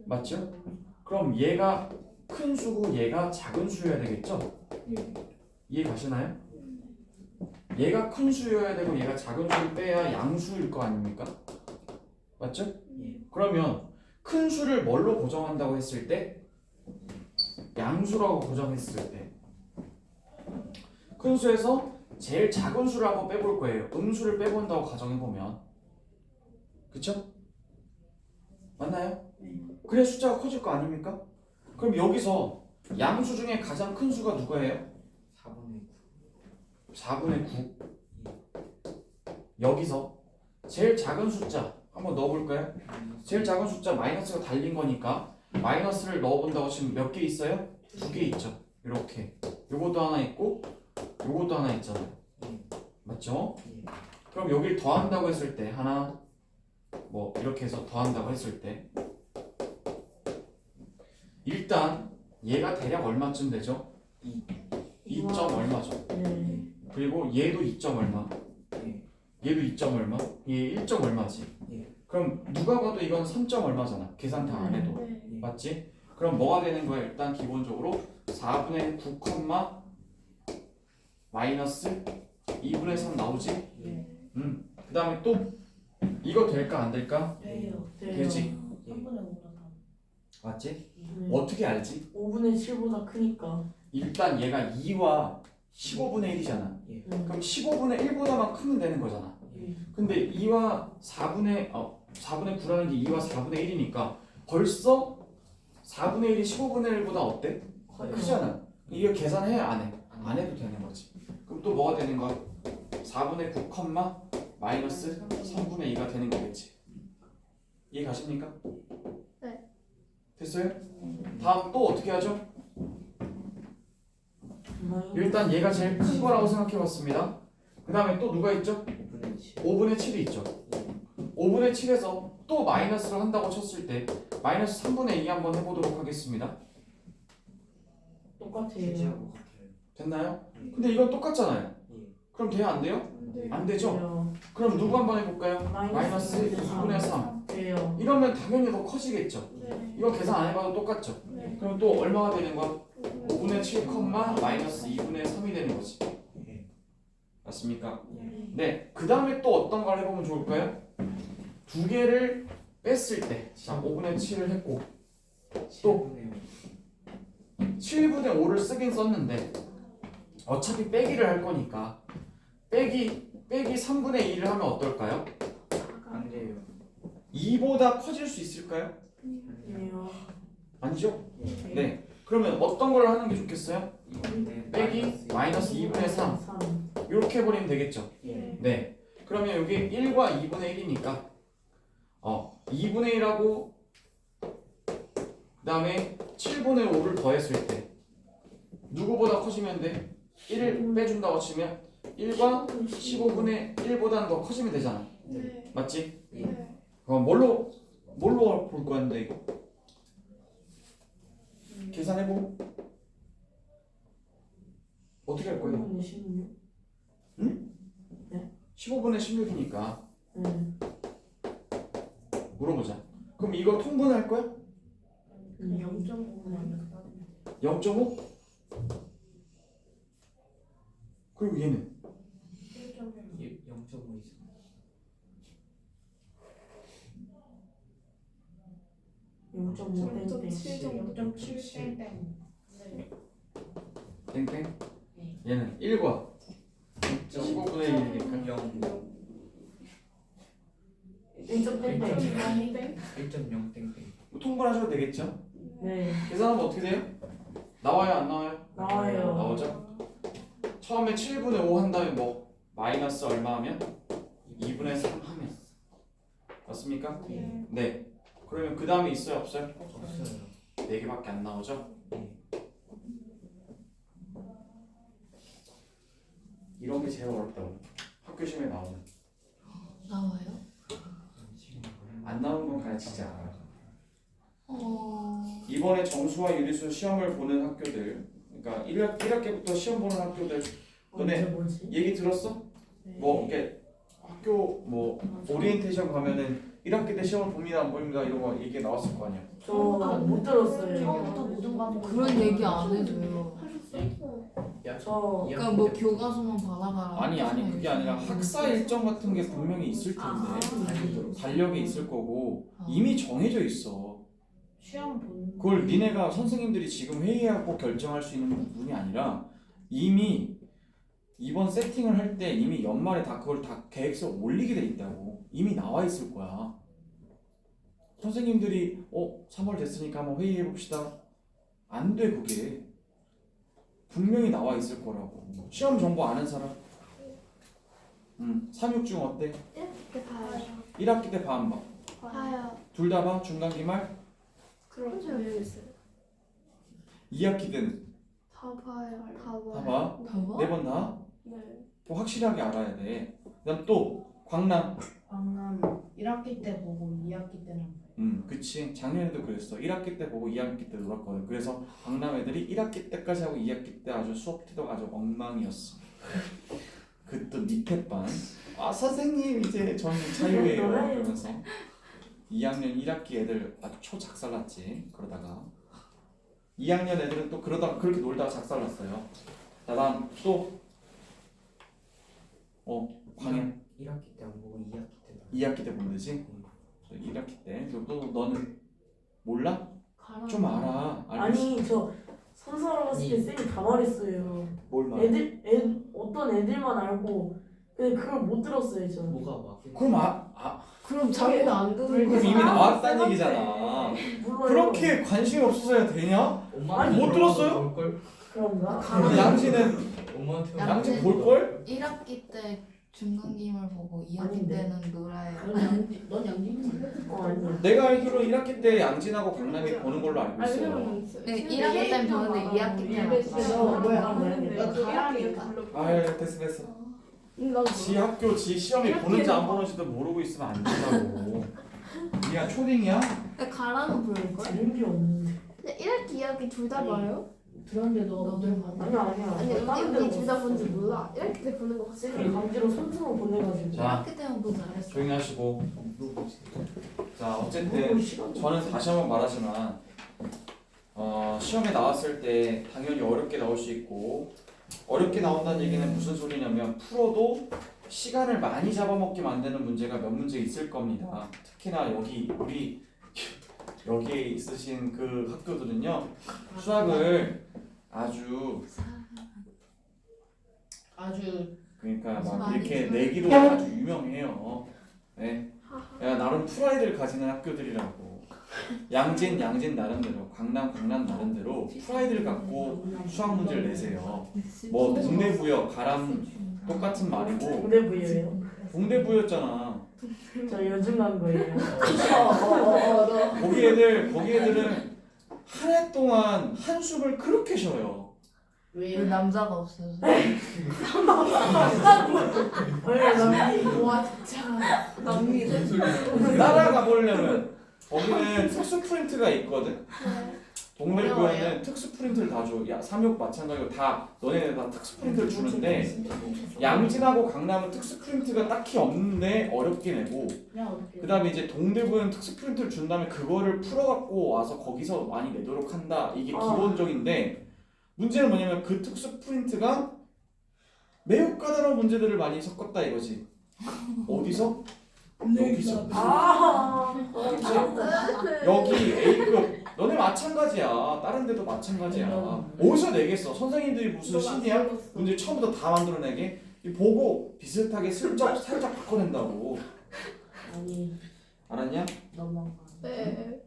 맞죠? 그럼 얘가 큰 수고 얘가 작은 수여야 되겠죠? 이해 가시나요? 얘가 큰 수여야 되고 얘가 작은 수를 빼야 양수일 거 아닙니까? 맞죠? 예. 그러면 큰 수를 뭘로 고정한다고 했을 때? 양수라고 고정했을 때 큰 수에서 제일 작은 수를 한번 빼볼 거예요. 음수를 빼본다고 가정해보면 그쵸? 맞나요? 네. 그래야 숫자가 커질 거 아닙니까? 그럼 여기서 양수 중에 가장 큰 수가 누가예요? 4분의 9. 4분의 9. 여기서 제일 작은 숫자 한번 넣어볼까요? 제일 작은 숫자 마이너스가 달린 거니까 마이너스를 넣어본다고 치면 몇 개 있어요? 2개 있죠. 이렇게 요것도 하나 있고 요것도 하나 있잖아요. 맞죠? 예. 그럼 여기를 더한다고 했을 때 하나 뭐 이렇게 해서 더한다고 했을 때 일단 얘가 대략 얼마쯤 되죠? 2점 얼마죠? 네. 그리고 얘도 2점 얼마? 예. 얘도 2점 얼마? 얘 1점 얼마지? 예. 그럼 누가 봐도 이건 3점 얼마잖아. 계산 다 안 해도. 네. 예. 맞지? 그럼 뭐가 되는 거야? 일단 기본적으로 4분의 9, 마이너스 2분의 3 나오지? 네. 그 다음에 또 이거 될까 안 될까? 돼요. 되지? 3분의 5가 3. 맞지? 네. 어떻게 알지? 5분의 7보다 크니까. 일단 얘가 2와 15분의 1이잖아. 그럼 15분의 1보다만 크면 되는 거잖아. 근데 2와 4분의 9라는 게 2와 4분의 1이니까 벌써 4분의 1이 15분의 1보다 어때? 크잖아. 이거 계산해야 안 해? 안 해도 되는 거지. 그럼 또 뭐가 되는 거야? 4분의 9, 마이너스 3분의 2가 되는 거겠지. 이해 가십니까? 네. 됐어요? 다음 또 어떻게 하죠? 일단 얘가 제일 큰 거라고 생각해 봤습니다. 그 다음에 또 누가 있죠? 5분의 7. 5분의 7이 있죠. 5분의 7에서 또 마이너스를 한다고 쳤을 때 마이너스 3분의 2 한번 해보도록 하겠습니다. 똑같아요. 제지하고 같아요. 됐나요? 근데 이건 똑같잖아요. 예. 그럼 돼야 안 돼요? 네. 안 되죠? 돼요. 그럼 누구 한번 해볼까요? 마이너스 2분의 3. 돼요. 이러면 당연히 더 커지겠죠. 네. 이거 계산 안 해봐도 똑같죠. 네. 그럼 또 얼마가 되는 거야? 5분의 7, 마이너스 2분의 3이 되는 거지. 예. 맞습니까? 예. 네. 그 다음에 또 어떤 걸 해보면 좋을까요? 두 개를 뺐을 때, 자 5분의 7을 했고 7분의 7분의 5를 쓰긴 썼는데 어차피 빼기를 할 거니까 빼기 3분의 2를 하면 어떨까요? 5. 안 돼요. 2보다 커질 수 있을까요? 돼요. 아니죠? 예. 네. 그러면 어떤 걸 하는 게 좋겠어요? 2분의 빼기 마이너스 2분의 3 이렇게 해버리면 되겠죠? 예. 네. 그러면 여기 1과 2분의 1이니까 2분의 1하고 그 다음에 7분의 5를 더했을 때 누구보다 커지면 돼? 1을 빼준다고 치면 1과 15분의 1보다는 더 커지면 되잖아. 네. 맞지? 네. 그럼 뭘로 볼 건데 이거? 계산해보고 어떻게 할 거예요? 5분의 16? 15분의 16이니까 네. 물어보자. 그럼 이거 통분할 거야? 0.5는 0.5? 그리고 얘는 0.5 이상. 0.5 0.7 땡땡? 얘는 1과 15분의 1이니까 0. 1점 땡땡. 1.0 땡땡. 뭐 통분하셔도 되겠죠? 네. 계산하면 어떻게 돼요? 나와요 안 나와요? 나와요. 나오죠? 처음에 7분의 5 한 다음에 뭐 마이너스 얼마 하면? 2분의 3 하면 맞습니까? 네. 네. 그러면 그 다음에 있어요 없어요? 없어요. 4개밖에 안 나오죠? 예. 이런 게 제일 어렵다고 학교 시험에 나오는 나와요? 안 나오는 건 가르치지 않아요. 어. 이번에 정수와 유리수 시험을 보는 학교들 그러니까 1학기부터 시험 보는 학교들 너네 뭐지? 얘기 들었어? 네. 뭐 이렇게 학교 뭐 오리엔테이션 가면은 1학기 때 시험을 봅니다 안 봅니다 이런 거 얘기 나왔을 거 아니야. 저 못 들었어요. 처음부터 모든 과목 그런 얘기 안 해줘요. 야, 저 그러니까 뭐 교과서만 받아가라. 아니 그게 아니라 학사 일정 같은 게 분명히 있을 텐데 달력에 있을 거고 이미 정해져 있어. 시험 보는 그걸 니네가 선생님들이 지금 회의하고 결정할 수 있는 부분이 아니라 이미 이번 세팅을 할 때 이미 연말에 다 그걸 다 계획서 올리게 돼 있다고 이미 나와 있을 거야. 선생님들이 3월 됐으니까 한번 회의해 봅시다. 안 돼 그게. 분명히 나와 있을 거라고. 시험 정보 아는 사람? 3, 6 중 어때? 이렇게 봐요. 1학기 때 봐 안 봐? 봐요. 둘 다 봐? 중간 기말? 그런지 모르겠어요. 2학기 때는 다 봐요. 다 다 봐요. 봐? 봐봐. 4번 다? 네. 뭐 확실하게 알아야 돼. 그다음 또 광남. 방금 1학기 때 보고 2학기 때는 그치. 작년에도 그랬어. 1학기 때 보고 2학기 때 놀았거든. 그래서 강남 애들이 1학기 때까지 하고 2학기 때 아주 수업 태도가 아주 엉망이었어. 그 또 밑에 반. 선생님 이제 저는 자유예요. 그러면서 2학년 1학기 애들 아주 초작살났지. 그러다가 2학년 애들은 또 그러다가 그렇게 놀다가 작살났어요. 다음 또 광현 1학기 때 안 보고 2학기 때 2학기 때 보면 되지? 1학기 때. 그리고 또 너는 몰라? 가라. 좀 알아. 아니 저 선서로 갔을 때 쌤이 다 말했어요. 뭘 말해? 어떤 애들만 알고 근데 그걸 못 들었어요 저. 뭐가 막 그럼 그럼 자기는 안 듣는 그럼 거야. 이미 나왔다는 얘기잖아. 몰라요. 그렇게 관심이 없어서야 되냐? 엄마한테 못 들었어요? 볼걸? 그런가? 근데 양지는 엄마한테 양지 볼걸? 1학기 때 중간기말 보고 2학기 아닌데. 때는 놀아요. 넌 양진인데? 아니야. 내가 알기로 1학기 때 양진하고 강남이 보는 걸로 알고 있어요. 네, 1학기 때는 보는데 2학기 때는 너 뭐야? 나 가랑이가 아유 됐어. 지 학교 지 시험에 보는지 안 보는지도 모르고 있으면 안 된다고. 니가 초딩이야? 가라는 부를걸? 재능이 없는데. 근데 1학기, 2학기 둘 다 봐요? 들었는데 너가 못 봤나? 아니야. 아니 다른 우리 데로 둘 다 봤어. 본지 몰라. 1학기 때 보는 거 같아. 쌤이 강제로 손수로 보내가지고. 자 1학기 때는 보지 않았어. 조용히 하시고. 물어보지. 자 어쨌든 저는 다시 한번 말하지만 시험에 나왔을 때 당연히 어렵게 나올 수 있고 어렵게 나온다는 얘기는 무슨 소리냐면 풀어도 시간을 많이 잡아먹게 만드는 문제가 몇 문제 있을 겁니다. 특히나 우리 여기에 있으신 그 학교들은요 수학을 아주 그러니까 막 많이 이렇게 풀어요. 내기로 아주 유명해요. 네. 야, 나름 프라이드를 가지는 학교들이라고. 양진 나름대로, 강남 나름대로 프라이드를 갖고 수학 문제를 내세요. 뭐 동대부여, 가람 똑같은 말이고 동대부예요. 동대부였잖아. 저 요즘 간 거예요. 거기 애들은 한 해 동안 한숨을 그렇게 쉬어요. 왜 남자가 없어서. 원래 남이 와 진짜 남미들. 따라가 보려면 거기는 특수 프린트가 있거든. 동대구에는 특수 프린트를 다 줘. 야, 3육 마찬가지로 다 너네들 다 특수 프린트를 주는데 양진하고 강남은 특수 프린트가 딱히 없는데 어렵게 내고 그냥 어떻게? 그 다음에 이제 동대구는 특수 프린트를 준 다음에 그거를 풀어갖고 와서 거기서 많이 내도록 한다. 이게 기본적인데 문제는 뭐냐면 그 특수 프린트가 매우 까다로운 문제들을 많이 섞었다 이거지. 어디서? 여기서. 여기 A급 너네 마찬가지야. 다른 데도 마찬가지야. 어디서 내겠어? 선생님들이 무슨 신이야? 문제 처음부터 다 만들어내게? 이 보고 비슷하게 살짝 바꿔낸다고. 아니 알았냐? 너무 네.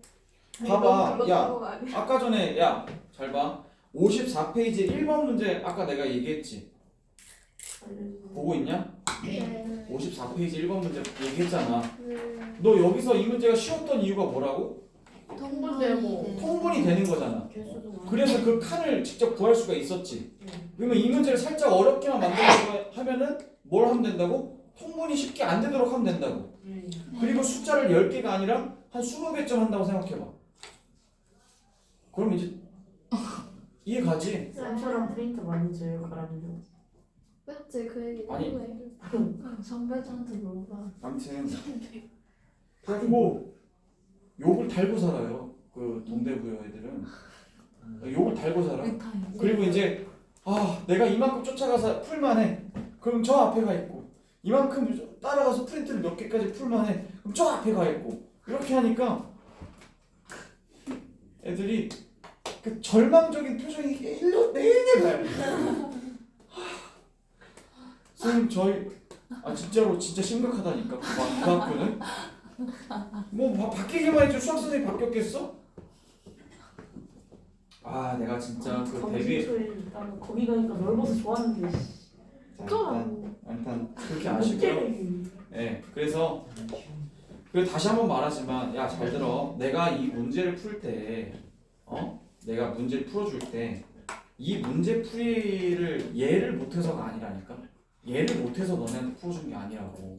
봐봐. 야, 아까 전에 야, 잘 봐. 54페이지 1번 문제 아까 내가 얘기했지. 보고 있냐? 네. 54페이지 1번 문제 얘기했잖아. 네. 너 여기서 이 문제가 쉬웠던 이유가 뭐라고? 통분되고. 통분이 되는 거잖아. 개수도 많아. 그래서 그 칸을 직접 구할 수가 있었지. 그러면 이 문제를 살짝 어렵게만 만들려고 하면은 뭘 하면 된다고? 통분이 쉽게 안 되도록 하면 된다고. 그리고 숫자를 10개가 아니라 한 20개쯤 한다고 생각해봐. 그럼 이제 이해 가지? 쌤처럼 프린트 많이 줘요 가람도. 왜 갑자기 그 얘기 아니. 하는 거예요? 선배들한테 물어봐. 아무튼 그리고 욕을 달고 살아요. 그 동대부여 애들은 욕을 달고 살아. 그리고 이제 내가 이만큼 쫓아가서 풀만해. 그럼 저 앞에 가 있고 이만큼 따라가서 프린트를 몇 개까지 풀만해. 그럼 저 앞에 가 있고 이렇게 하니까 애들이 그 절망적인 표정이 1년 내내 가요. 선생님 저희 진짜로 진짜 심각하다니까 그 학교는 뭐 바뀌기만 했지 수학 선생님 바뀌었겠어? 아 내가 진짜 그 데뷔 정신초에 나는 거기 가니까 넓어서 좋았는데. 자, 일단 그렇게 아시고요. 네, 그래서 다시 한번 말하지만 야 잘 들어. 내가 이 문제를 풀 때 내가 문제를 풀어줄 때 이 문제 풀이를 얘를 못해서가 아니라니까. 얘를 못해서 너네한테 풀어준 게 아니라고.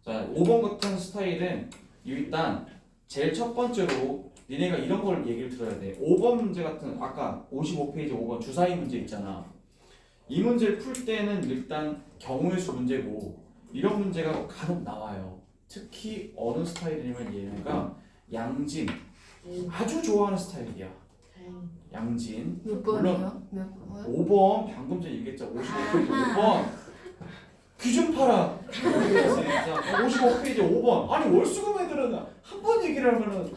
자 5번 같은 스타일은 일단 제일 첫 번째로 니네가 이런 걸 얘기를 들어야 돼. 5번 문제 같은 아까 55페이지 5번 주사위 문제 있잖아. 이 문제를 풀 때는 일단 경우의 수 문제고 이런 문제가 간혹 나와요. 특히 어느 스타일이냐면 얘가 양진 아주 좋아하는 스타일이야. 양진 몇 물론 번이요? 몇 번? 5번 방금 전에 얘기했죠. 55페이지 5번 귀 좀 팔아. 55페이지 5번 아니 월수금 애들은 한 번 얘기를 하면은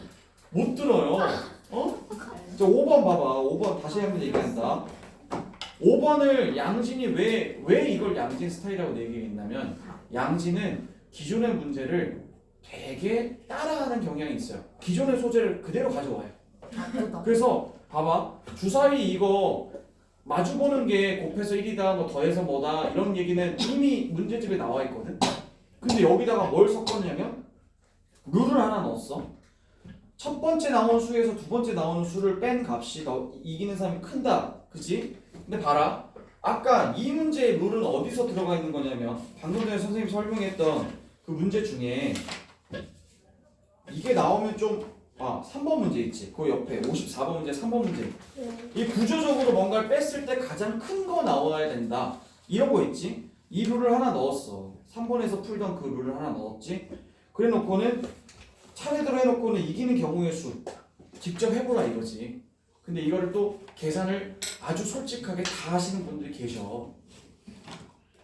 못 들어요. 자 5번 봐봐. 5번 다시 한번 얘기한다. 5번을 양진이 왜 이걸 양진 스타일이라고 얘기했냐면 양진은 기존의 문제를 되게 따라하는 경향이 있어요. 기존의 소재를 그대로 가져와요. 그래서 봐봐 주사위 이거 마주보는 게 곱해서 1이다 뭐 더해서 뭐다 이런 얘기는 이미 문제집에 나와 있거든. 근데 여기다가 뭘 섞었냐면 룰을 하나 넣었어. 첫 번째 나온 수에서 두 번째 나오는 수를 뺀 값이 더 이기는 사람이 큰다. 그치? 근데 봐라. 아까 이 문제의 룰은 어디서 들어가 있는 거냐면 방금 전에 선생님이 설명했던 그 문제 중에 이게 나오면 좀 3번 문제 있지. 그 옆에 54번 문제 3번 문제 이 구조적으로 뭔가를 뺐을 때 가장 큰 거 나와야 된다 이런 거 있지. 이 룰을 하나 넣었어. 3번에서 풀던 그 룰을 하나 넣었지. 그래 놓고는 차례대로 해놓고는 이기는 경우의 수 직접 해보라 이거지. 근데 이거를 또 계산을 아주 솔직하게 다 하시는 분들이 계셔.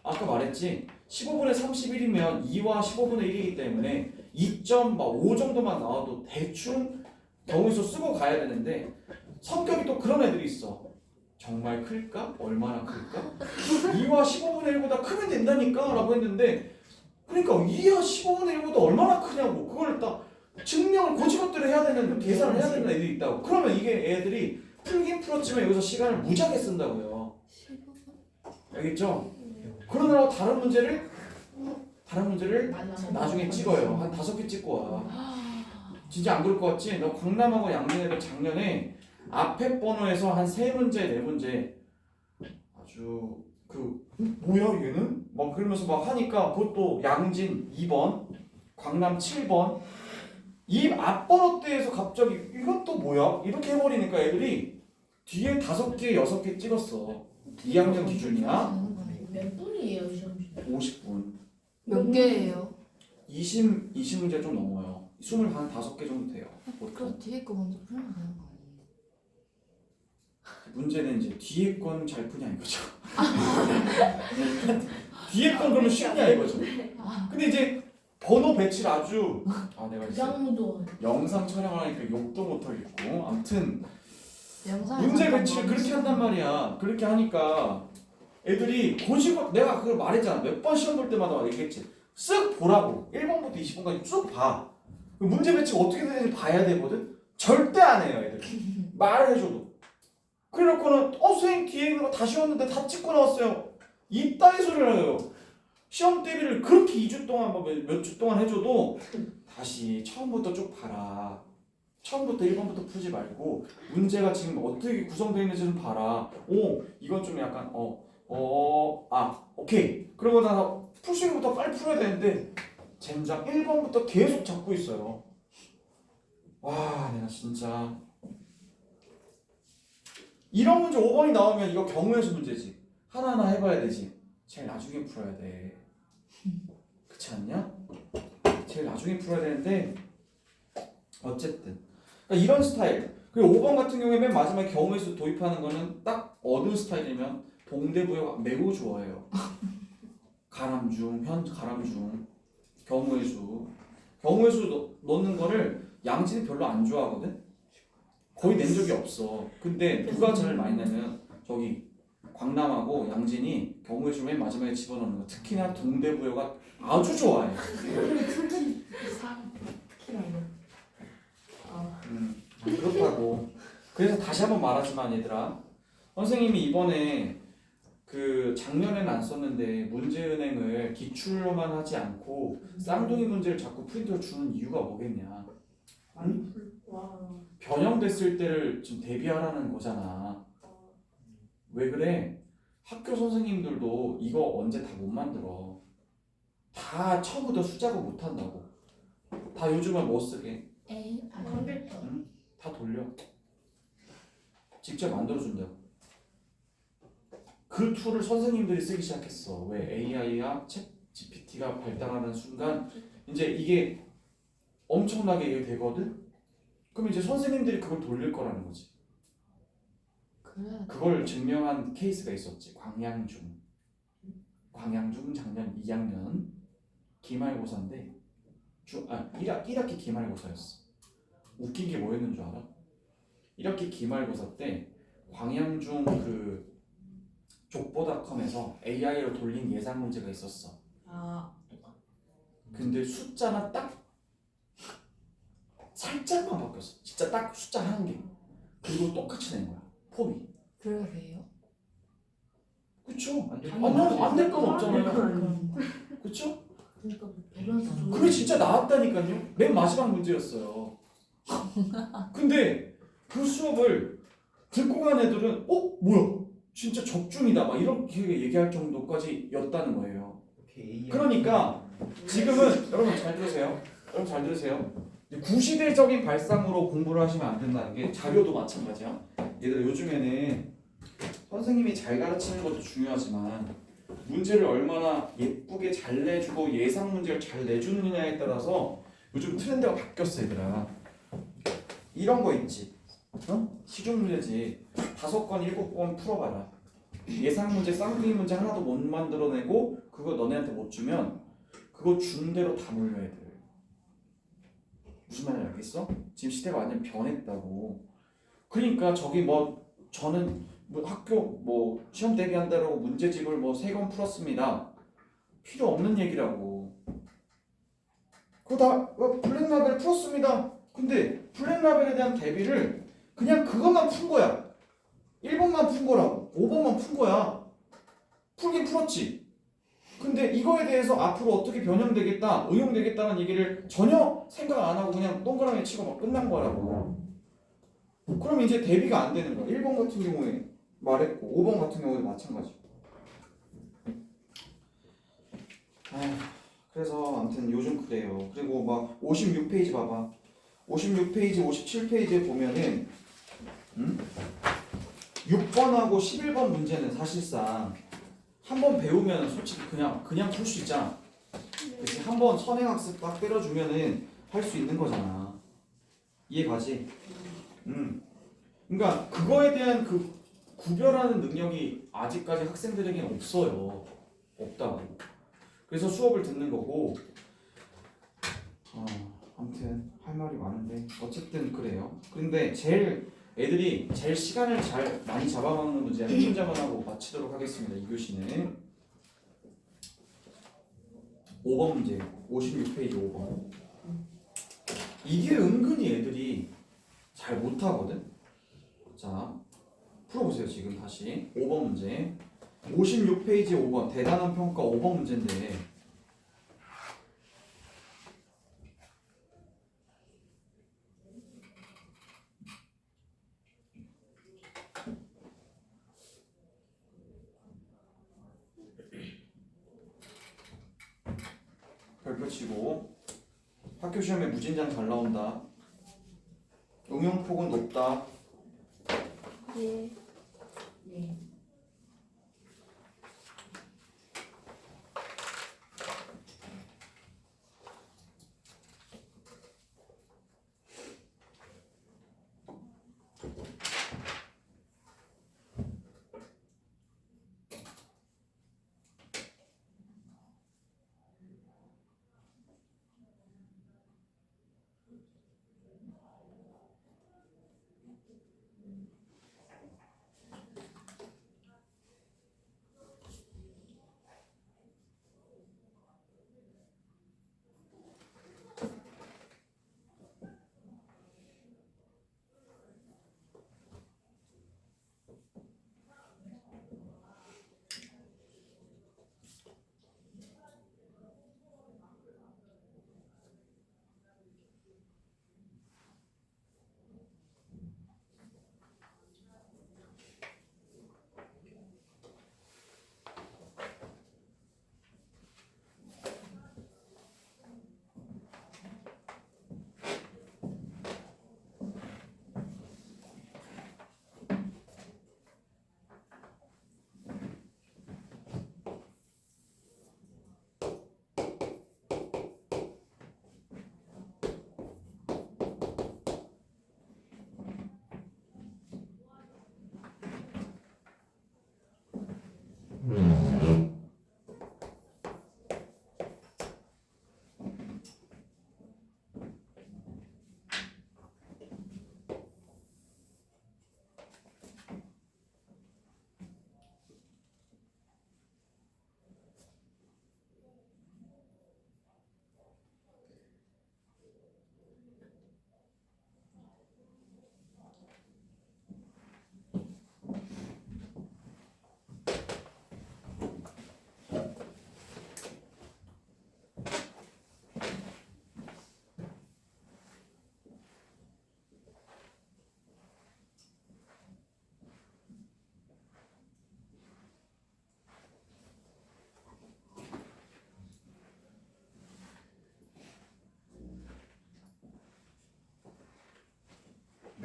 아까 말했지 15분의 31이면 2와 15분의 1이기 때문에 2.5 정도만 나와도 대충 경우의 수 쓰고 가야 되는데 성격이 또 그런 애들이 있어. 정말 클까? 얼마나 클까? 2와 15분의 1보다 크면 된다니까 라고 했는데 그러니까 2와 15분의 1보다 얼마나 크냐고 그걸 딱 증명을 고지것대로 해야 되는 계산을 해야 되는 애들이 있다고. 그러면 이게 애들이 풀긴 풀었지만 여기서 시간을 무지하게 쓴다고요. 알겠죠? 그러느라고 다른 문제를 나중에 찍어요. 한 5개 찍고 와. 진짜 안 그럴 것 같지? 너 광남하고 양진애들 작년에 앞에 번호에서 한 3문제 4문제 아주 뭐야 얘는? 막 그러면서 막 하니까 그것도 양진 2번 광남 7번 이 앞번호대에서 갑자기 이건 또 뭐야? 이렇게 해버리니까 애들이 뒤에 5개 6개 찍었어. 2학년 기준이야. 몇 분이에요 시험? 50분. 몇 개예요? 20문제 좀 넘어요. 25개 정도 돼요. 보통. 그럼 뒤에 거 먼저 풀면 되는 거 아니에요? 문제는 이제 뒤에 건 잘 푸냐 이거죠. 뒤에 건 그러면 쉽냐 이거죠. 근데 이제 번호 배치를 아주 내가 이제 부장무도 영상 촬영하니까 욕도 못하겠고 아무튼 영상에 문제 잠깐 배치를 그렇게 넣어주세요. 한단 말이야. 그렇게 하니까 애들이 고지고 내가 그걸 말했잖아. 몇 번 시험 볼 때마다 얘기했지. 쓱 보라고. 1번부터 20번까지 쭉 봐. 문제 배치가 어떻게 되는지 봐야 되거든. 절대 안 해요 애들. 말을 해줘도. 그래놓고는 선생님 뒤에 있는 거 다 쉬웠는데 다 찍고 나왔어요. 이따위 소리를 해요. 시험 대비를 그렇게 2주 동안 몇 주 동안 해줘도 다시 처음부터 쭉 봐라. 처음부터 1번부터 풀지 말고 문제가 지금 어떻게 구성되어 있는지 좀 봐라. 이건 좀 약간 오케이. 그러고 나서 풀 수 있는 것부터 빨리 풀어야 되는데 젠장 1번부터 계속 잡고 있어요. 와 내가 진짜 이런 문제 5번이 나오면 이거 경우의 수 문제지. 하나하나 해봐야 되지. 제일 나중에 풀어야 돼. 그렇지 않냐? 제일 나중에 풀어야 되는데 어쨌든 그러니까 이런 스타일. 그리고 5번 같은 경우에 맨 마지막에 경우의 수 도입하는 거는 딱 어느 스타일이면 동대부여가 매우 좋아해요. 가람중, 가람중, 경우의 수 넣는 거를 양진이 별로 안 좋아하거든. 거의 낸 적이 없어. 근데 누가 제일 많이 내면 저기 광남하고 양진이 경우의 수를 맨 마지막에 집어넣는 거. 특히나 동대부여가 아주 좋아해. 싫어요. 아, 그렇다고. 그래서 다시 한번 말하지만 얘들아, 선생님이 이번에 그 작년에는 안 썼는데 문제은행을 기출로만 하지 않고 쌍둥이 문제를 자꾸 프린트로 주는 이유가 뭐겠냐? 와. 변형됐을 때를 좀 대비하라는 거잖아. 왜 그래? 학교 선생님들도 이거 언제 다 못 만들어. 다 처음부터 수작업 못 한다고. 다 요즘은 뭐 쓰게? 컴퓨터. 다 돌려. 직접 만들어준다고. 그 툴을 선생님들이 쓰기 시작했어. 왜? AI와 챗 GPT가 발달하는 순간 이제 이게 엄청나게 이게 되거든? 그럼 이제 선생님들이 그걸 돌릴 거라는 거지. 그래. 그걸 증명한 케이스가 있었지. 광양중 작년 2학년 기말고사인데 1학기 기말고사였어. 웃긴 게 뭐였는 줄 알아? 1학기 기말고사 때 광양중 그 족보닷컴에서 AI로 돌린 예상 문제가 있었어. 아, 근데 숫자만 딱 살짝만 바뀌었어. 진짜 딱 숫자 한 개. 그리고 똑같이 낸 거야. 폼이. 그래도 돼요? 그쵸? 안 될 안될 건 그건 없잖아요. 아니고. 그쵸? 그러니까 밸런스 그게 진짜 나왔다니까요. 맨 마지막 문제였어요. 근데 그 수업을 듣고 간 애들은 뭐야? 진짜 적중이다. 막 이렇게 얘기할 정도까지 였다는 거예요. 그러니까 지금은 여러분 잘 들으세요. 여러분 잘 들으세요. 구시대적인 발상으로 공부를 하시면 안 된다는 게 자료도 마찬가지야. 얘들아 요즘에는 선생님이 잘 가르치는 것도 중요하지만 문제를 얼마나 예쁘게 잘 내주고 예상 문제를 잘 내주느냐에 따라서 요즘 트렌드가 바뀌었어 얘들아. 이런 거 있지. 시중 문제지. 5건 7건 풀어봐라. 예상 문제 쌍둥이 문제 하나도 못 만들어내고 그거 너네한테 못 주면 그거 준 대로 다 몰려 애들. 무슨 말인지 알겠어? 지금 시대가 완전 변했다고. 그러니까 저기 뭐 저는 뭐 학교 뭐 시험 대비한다라고 문제집을 뭐 3권 풀었습니다. 필요 없는 얘기라고. 그거 다 블랙라벨 풀었습니다. 근데 블랙라벨에 대한 대비를 그냥 그것만 푼 거야. 1번만 푼 거라고. 5번만 푼 거야. 풀긴 풀었지. 근데 이거에 대해서 앞으로 어떻게 변형되겠다, 응용되겠다는 얘기를 전혀 생각 안 하고 그냥 동그라미 치고 막 끝난 거라고. 그럼 이제 대비가 안 되는 거야. 1번 같은 경우에 말했고 5번 같은 경우에도 마찬가지고. 그래서 아무튼 요즘 그래요. 그리고 막 56페이지 봐봐. 56페이지, 57페이지에 보면은 6번하고 11번 문제는 사실상 한 번 배우면 솔직히 그냥 풀 수 있잖아. 그치? 한번 선행학습 딱 때려주면은 할 수 있는 거잖아. 이해가지? 그러니까 그거에 대한 그 구별하는 능력이 아직까지 학생들에게는 없어요. 없다고. 그래서 수업을 듣는 거고. 아무튼 할 말이 많은데 어쨌든 그래요. 그런데 애들이 제일 시간을 많이 잡아먹는 문제 한 문제만 하고 마치도록 하겠습니다. 이 교시는 5번 문제 56페이지 5번. 이게 은근히 애들이 잘 못하거든. 자 풀어보세요. 지금 다시 5번 문제 56페이지 5번 대단한 평가 5번 문제인데 별표 치고 학교 시험에 무진장 잘 나온다. 응용폭은 높다. 예. 네.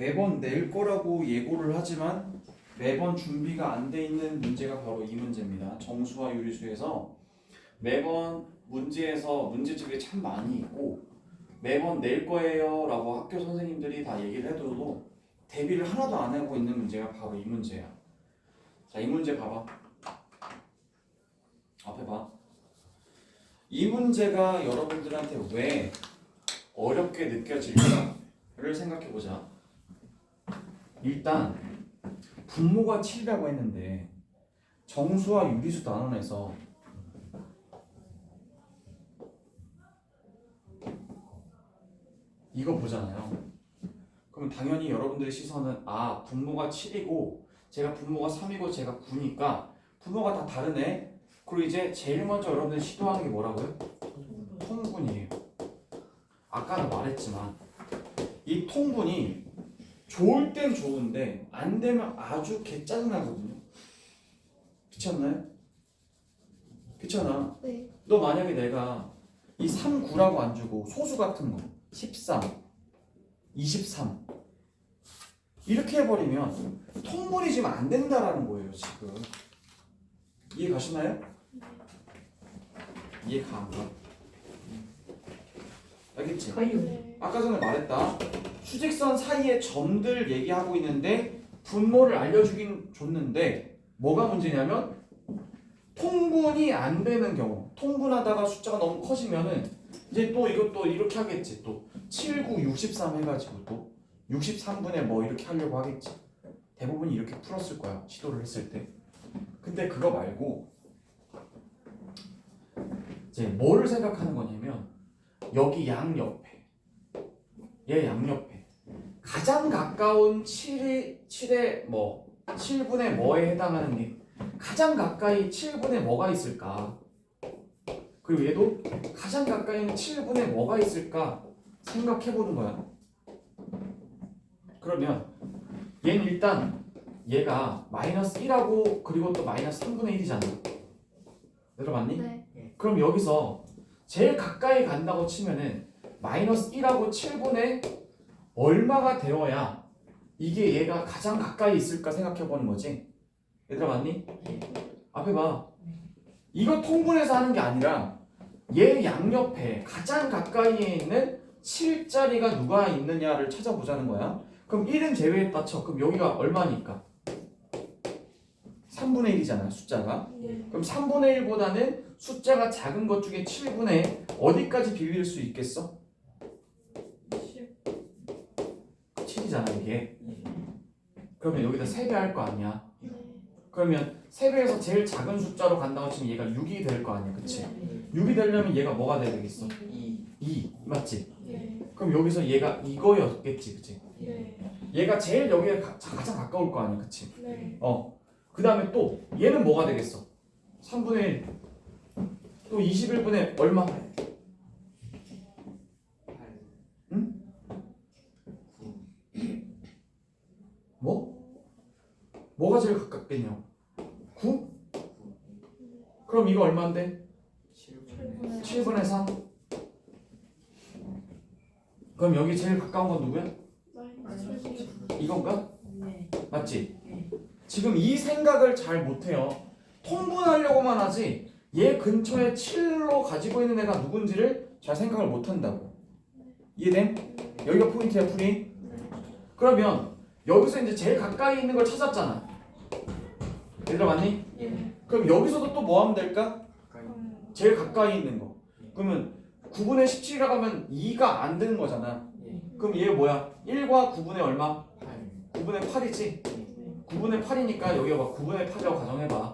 매번 낼 거라고 예고를 하지만 매번 준비가 안 돼 있는 문제가 바로 이 문제입니다. 정수와 유리수에서 매번 문제에서 문제집이 참 많이 있고 매번 낼 거예요 라고 학교 선생님들이 다 얘기를 해줘도 대비를 하나도 안 하고 있는 문제가 바로 이 문제야. 자, 이 문제 봐봐. 앞에 봐. 이 문제가 여러분들한테 왜 어렵게 느껴질까를 생각해보자. 일단 분모가 7이라고 했는데 정수와 유리수 나눠내서 이거 보잖아요. 그럼 당연히 여러분들의 시선은 아 분모가 7이고 제가 분모가 3이고 제가 9니까 분모가 다 다르네. 그리고 이제 제일 먼저 여러분들이 시도하는 게 뭐라고요? 통분이에요. 아까도 말했지만 이 통분이 좋을 땐 좋은데 안 되면 아주 개짜증나거든요. 그렇지 않나요? 그렇잖아. 네. 너 만약에 내가 이 3, 9라고 안 주고 소수 같은 거 13, 23 이렇게 해버리면 통분이 지금 안 된다라는 거예요. 지금 이해 가시나요? 이해가 안 가? 알겠지? 가요. 아까 전에 말했다. 수직선 사이의 점들 얘기하고 있는데 분모를 알려주긴 줬는데 뭐가 문제냐면 통분이 안 되는 경우. 통분하다가 숫자가 너무 커지면은 이제 또 이것도 이렇게 하겠지. 또 7, 9, 63 해가지고 또 63분의 뭐 이렇게 하려고 하겠지. 대부분이 이렇게 풀었을 거야. 시도를 했을 때. 근데 그거 말고 이제 뭐를 생각하는 거냐면 여기 양옆에 얘 양옆에 가장 가까운 7의 뭐 7분의 뭐에 해당하는 게 가장 가까이 7분의 뭐가 있을까? 그리고 얘도 가장 가까이 있는 7분의 뭐가 있을까 생각해보는 거야. 그러면 얘는 일단 얘가 마이너스 1하고 그리고 또 마이너스 3분의 1이잖아. 들어봤니? 네. 그럼 여기서 제일 가까이 간다고 치면은 마이너스 1하고 7분의 얼마가 되어야 이게 얘가 가장 가까이 있을까 생각해보는 거지. 얘들아 맞니? 앞에 봐. 이거 통분해서 하는 게 아니라 얘 양옆에 가장 가까이에 있는 7자리가 누가 있느냐를 찾아보자는 거야. 그럼 1은 제외했다 쳐. 그럼 여기가 얼마니까? 3분의 1이잖아 숫자가. 그럼 3분의 1보다는 숫자가 작은 것 중에 7분의 어디까지 비빌 수 있겠어? 7이잖아 이게. 그러면 여기다 3배 할 거 아니야. 그러면 3배에서 제일 작은 숫자로 간다고 치면 얘가 6이 될 거 아니야. 그치? 6이 되려면 얘가 뭐가 돼야 되겠어? 2 맞지? 그럼 여기서 얘가 이거였겠지. 그치? 얘가 제일 여기에 가장 가까울 거 아니야. 그치? 그 다음에 또 얘는 뭐가 되겠어? 3분의 1 또 21분의 얼마? 8 응? 9 뭐? 뭐가 제일 가깝겠냐? 9? 그럼 이거 얼마인데? 7분의 7분의 3? 그럼 여기 제일 가까운 건 누구야? 이건가? 맞지? 지금 이 생각을 잘 못해요. 통분하려고만 하지 얘 근처에 7로 가지고 있는 애가 누군지를 잘 생각을 못한다고. 이해됨? 여기가 포인트야 풀이. 그러면 여기서 이제 제일 가까이 있는 걸 찾았잖아. 얘들아 맞니? 그럼 여기서도 또 뭐 하면 될까? 가까이 제일 가까이 있는 거. 그러면 9분의 17이라고 하면 2가 안 되는 거잖아. 그럼 얘 뭐야? 1과 9분의 얼마? 8 9분의 8이지? 9분의 8이니까 여기가 봐. 9분의 8이라고 가정해봐.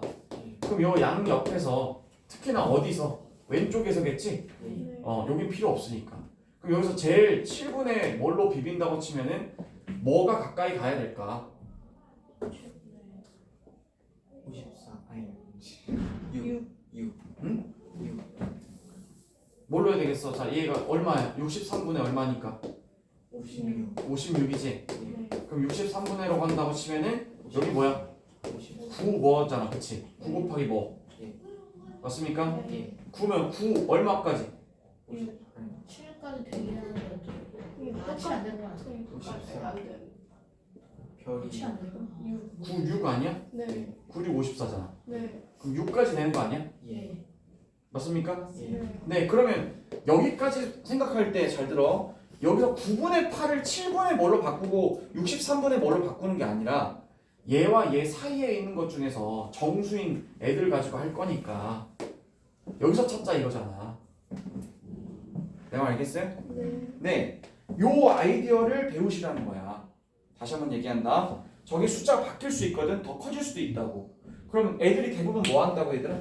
그럼 요 양 옆에서 특히나 어디서? 왼쪽에서겠지? 여긴 필요 없으니까. 그럼 여기서 제일 7분의 뭘로 비빈다고 치면은 뭐가 가까이 가야 될까? 54 아니 6 응? 6 뭘로 해야 되겠어? 자, 얘가 얼마야? 63분의 얼마니까? 56 56이지? 그럼 63분의로 간다고 치면은 여기 뭐야? 54 9 뭐였잖아, 그치? 9 곱하기 뭐? 예. 맞습니까? 예 9면 9 얼마까지? 58 7까지 되긴 하는데 끝이 안 되는 거 같아. 54 별이 그렇지 않을까? 6. 9, 6 아니야? 네. 9, 6, 54잖아. 네. 그럼 6까지 되는 거 아니야? 예. 맞습니까? 예. 네, 그러면 여기까지 생각할 때 잘 들어. 여기서 9분의 8을 7분의 뭘로 바꾸고 63분의 뭘로 바꾸는 게 아니라 얘와 얘 사이에 있는 것 중에서 정수인 애들 가지고 할 거니까 여기서 찾자 이거잖아. 내 말 알겠어요? 네. 네, 요 아이디어를 배우시라는 거야. 다시 한번 얘기한다. 저기 숫자가 바뀔 수 있거든. 더 커질 수도 있다고. 그럼 애들이 대부분 뭐 한다고 얘들아?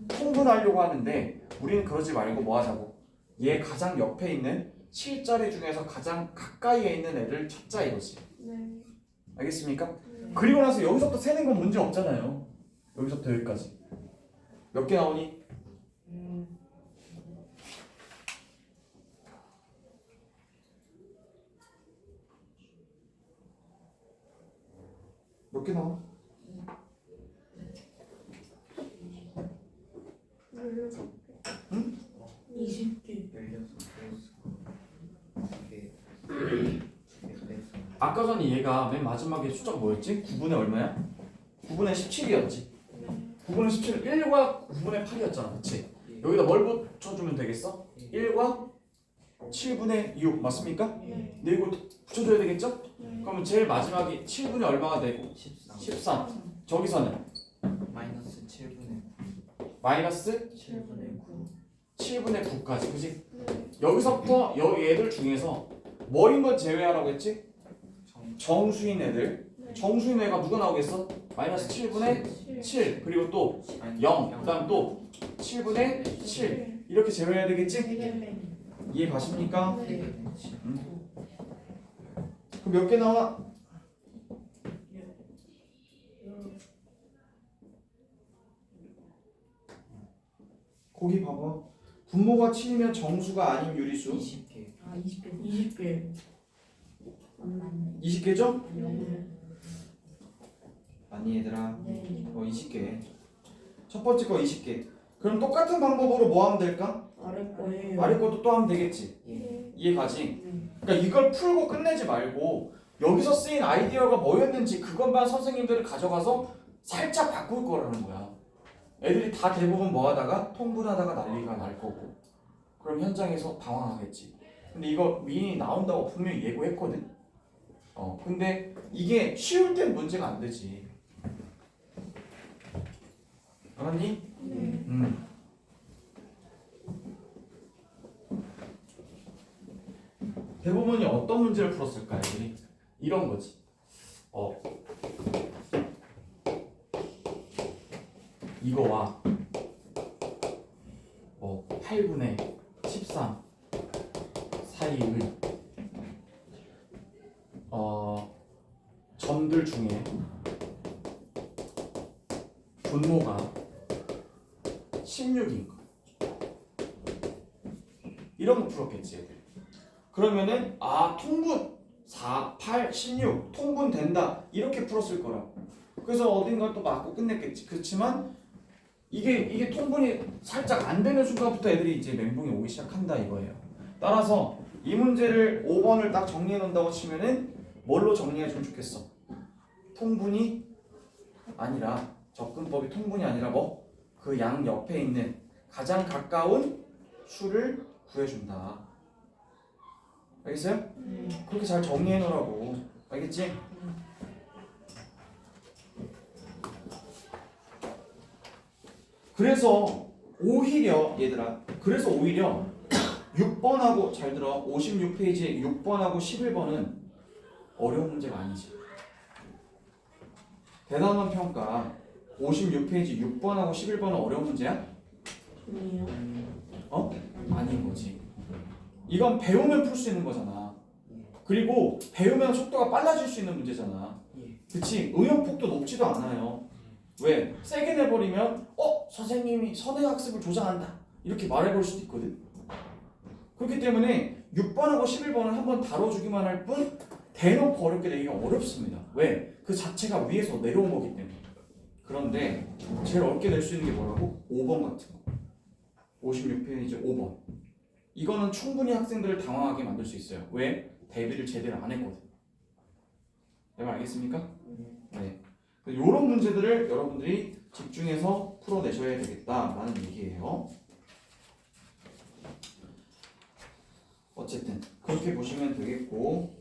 통분하려고 하는데 우리는 그러지 말고 뭐 하자고? 얘 가장 옆에 있는 7자리 중에서 가장 가까이에 있는 애들 찾자 이거지. 네. 알겠습니까? 네. 그리고 나서 여기서부터 세는 건 문제 없잖아요. 여기서부터 여기까지. 몇 개 나오니? 몇 개 나와? 20개. 16 아까 전에 얘가 맨 마지막에 숫자가 뭐였지? 9분의 얼마야? 9분의 17이었지. 9분의 17은 1과 9분의 8이었잖아. 그치? 여기다 뭘 붙여주면 되겠어? 1과 7분의 6 맞습니까? 네. 근데 이거 붙여줘야 되겠죠? 네. 그러면 제일 마지막이 7분의 얼마가 되고 13 13. 저기서는 마이너스 7분의 마이너스 7분의 9 7분의 9까지. 그치? 네. 여기서부터 얘들 중에서 뭐인 건 제외하라고 했지? 정수인 애들. 네. 정수인 애가 누가 나오겠어? 마이너스 7분의 7 그리고 또 0, 그 다음 또 7분의 7 이렇게 제외해야 되겠지? 네. 이해 가십니까? 네. 그럼 몇 개 나와? 거기 봐봐. 분모가 7이면 정수가 아닌 유리수 20개 아 20개. 20개. 맞네. 20개죠? 네. 아니 얘들아 네. 20개. 첫 번째 거 20개. 그럼 똑같은 방법으로 뭐 하면 될까? 아래 거예요. 아래 것도 또 하면 되겠지. 네. 이해 가지? 네. 그러니까 이걸 풀고 끝내지 말고 여기서 쓰인 아이디어가 뭐였는지 그것만 선생님들이 가져가서 살짝 바꿀 거라는 거야. 애들이 다 대부분 뭐 하다가 통분하다가 난리가 날 거고 그럼 현장에서 당황하겠지. 근데 이거 미인이 나온다고 분명히 예고했거든. 근데 이게 쉬울 땐 문제가 안 되지. 알았니? 네. 대부분이 어떤 문제를 풀었을까 애들이? 이런 거지. 이거와 8분의 13 사이의 점들 중에 분모가 16인 거. 이런 거 풀었겠지 애들. 그러면은 통분 4, 8, 16 통분된다 이렇게 풀었을 거라. 그래서 어딘가 또 맞고 끝냈겠지. 그렇지만 이게 통분이 살짝 안 되는 순간부터 애들이 이제 멘붕이 오기 시작한다 이거예요. 따라서 이 문제를 5번을 딱 정리해 놓는다고 치면은 뭘로 정리해 주면 좋겠어? 통분이 아니라 접근법이 통분이 아니라 뭐? 그 양 옆에 있는 가장 가까운 수를 구해준다. 알겠어요? 그렇게 잘 정리해 놓으라고. 알겠지? 그래서 오히려 얘들아, 그래서 오히려 6번하고 잘 들어. 56페이지에 6번하고 11번은 어려운 문제가 아니지. 대단한 평가 56페이지 6번하고 11번은 어려운 문제야? 아니에요. 아닌 거지. 이건 배우면 풀 수 있는 거잖아. 그리고 배우면 속도가 빨라질 수 있는 문제잖아. 그치? 응용폭도 높지도 않아요. 왜? 세게 내버리면 선생님이 선행학습을 조장한다 이렇게 말해볼 수도 있거든. 그렇기 때문에 6번하고 11번은 한번 다뤄주기만 할 뿐 대놓고 어렵게 내기가 어렵습니다. 왜? 그 자체가 위에서 내려온 거기 때문에. 그런데 제일 어렵게 낼 수 있는 게 뭐라고? 5번 같은 거. 56페이지 5번. 이거는 충분히 학생들을 당황하게 만들 수 있어요. 왜? 대비를 제대로 안 했거든. 여러분 알겠습니까? 네. 이런 문제들을 여러분들이 집중해서 풀어내셔야 되겠다라는 얘기예요. 어쨌든 그렇게 보시면 되겠고,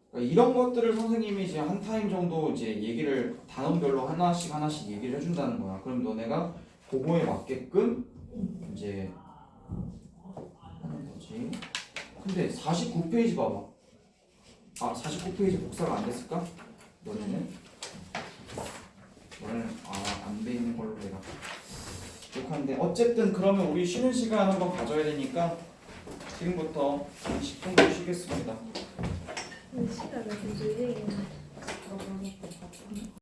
그러니까 이런 것들을 선생님이 이제 한 타임 정도 이제 얘기를 단원별로 하나씩 얘기를 해준다는 거야. 그럼 너네가 그거에 맞게끔 이제 하는 거지. 근데 49페이지 봐봐. 아 49페이지 복사가 안 됐을까? 너네는 안 돼 있는 걸로 내가 기억하는데, 어쨌든 그러면 우리 쉬는 시간 한번 가져야 되니까 지금부터 10분 쉬겠습니다. 시간을 좀 늘리긴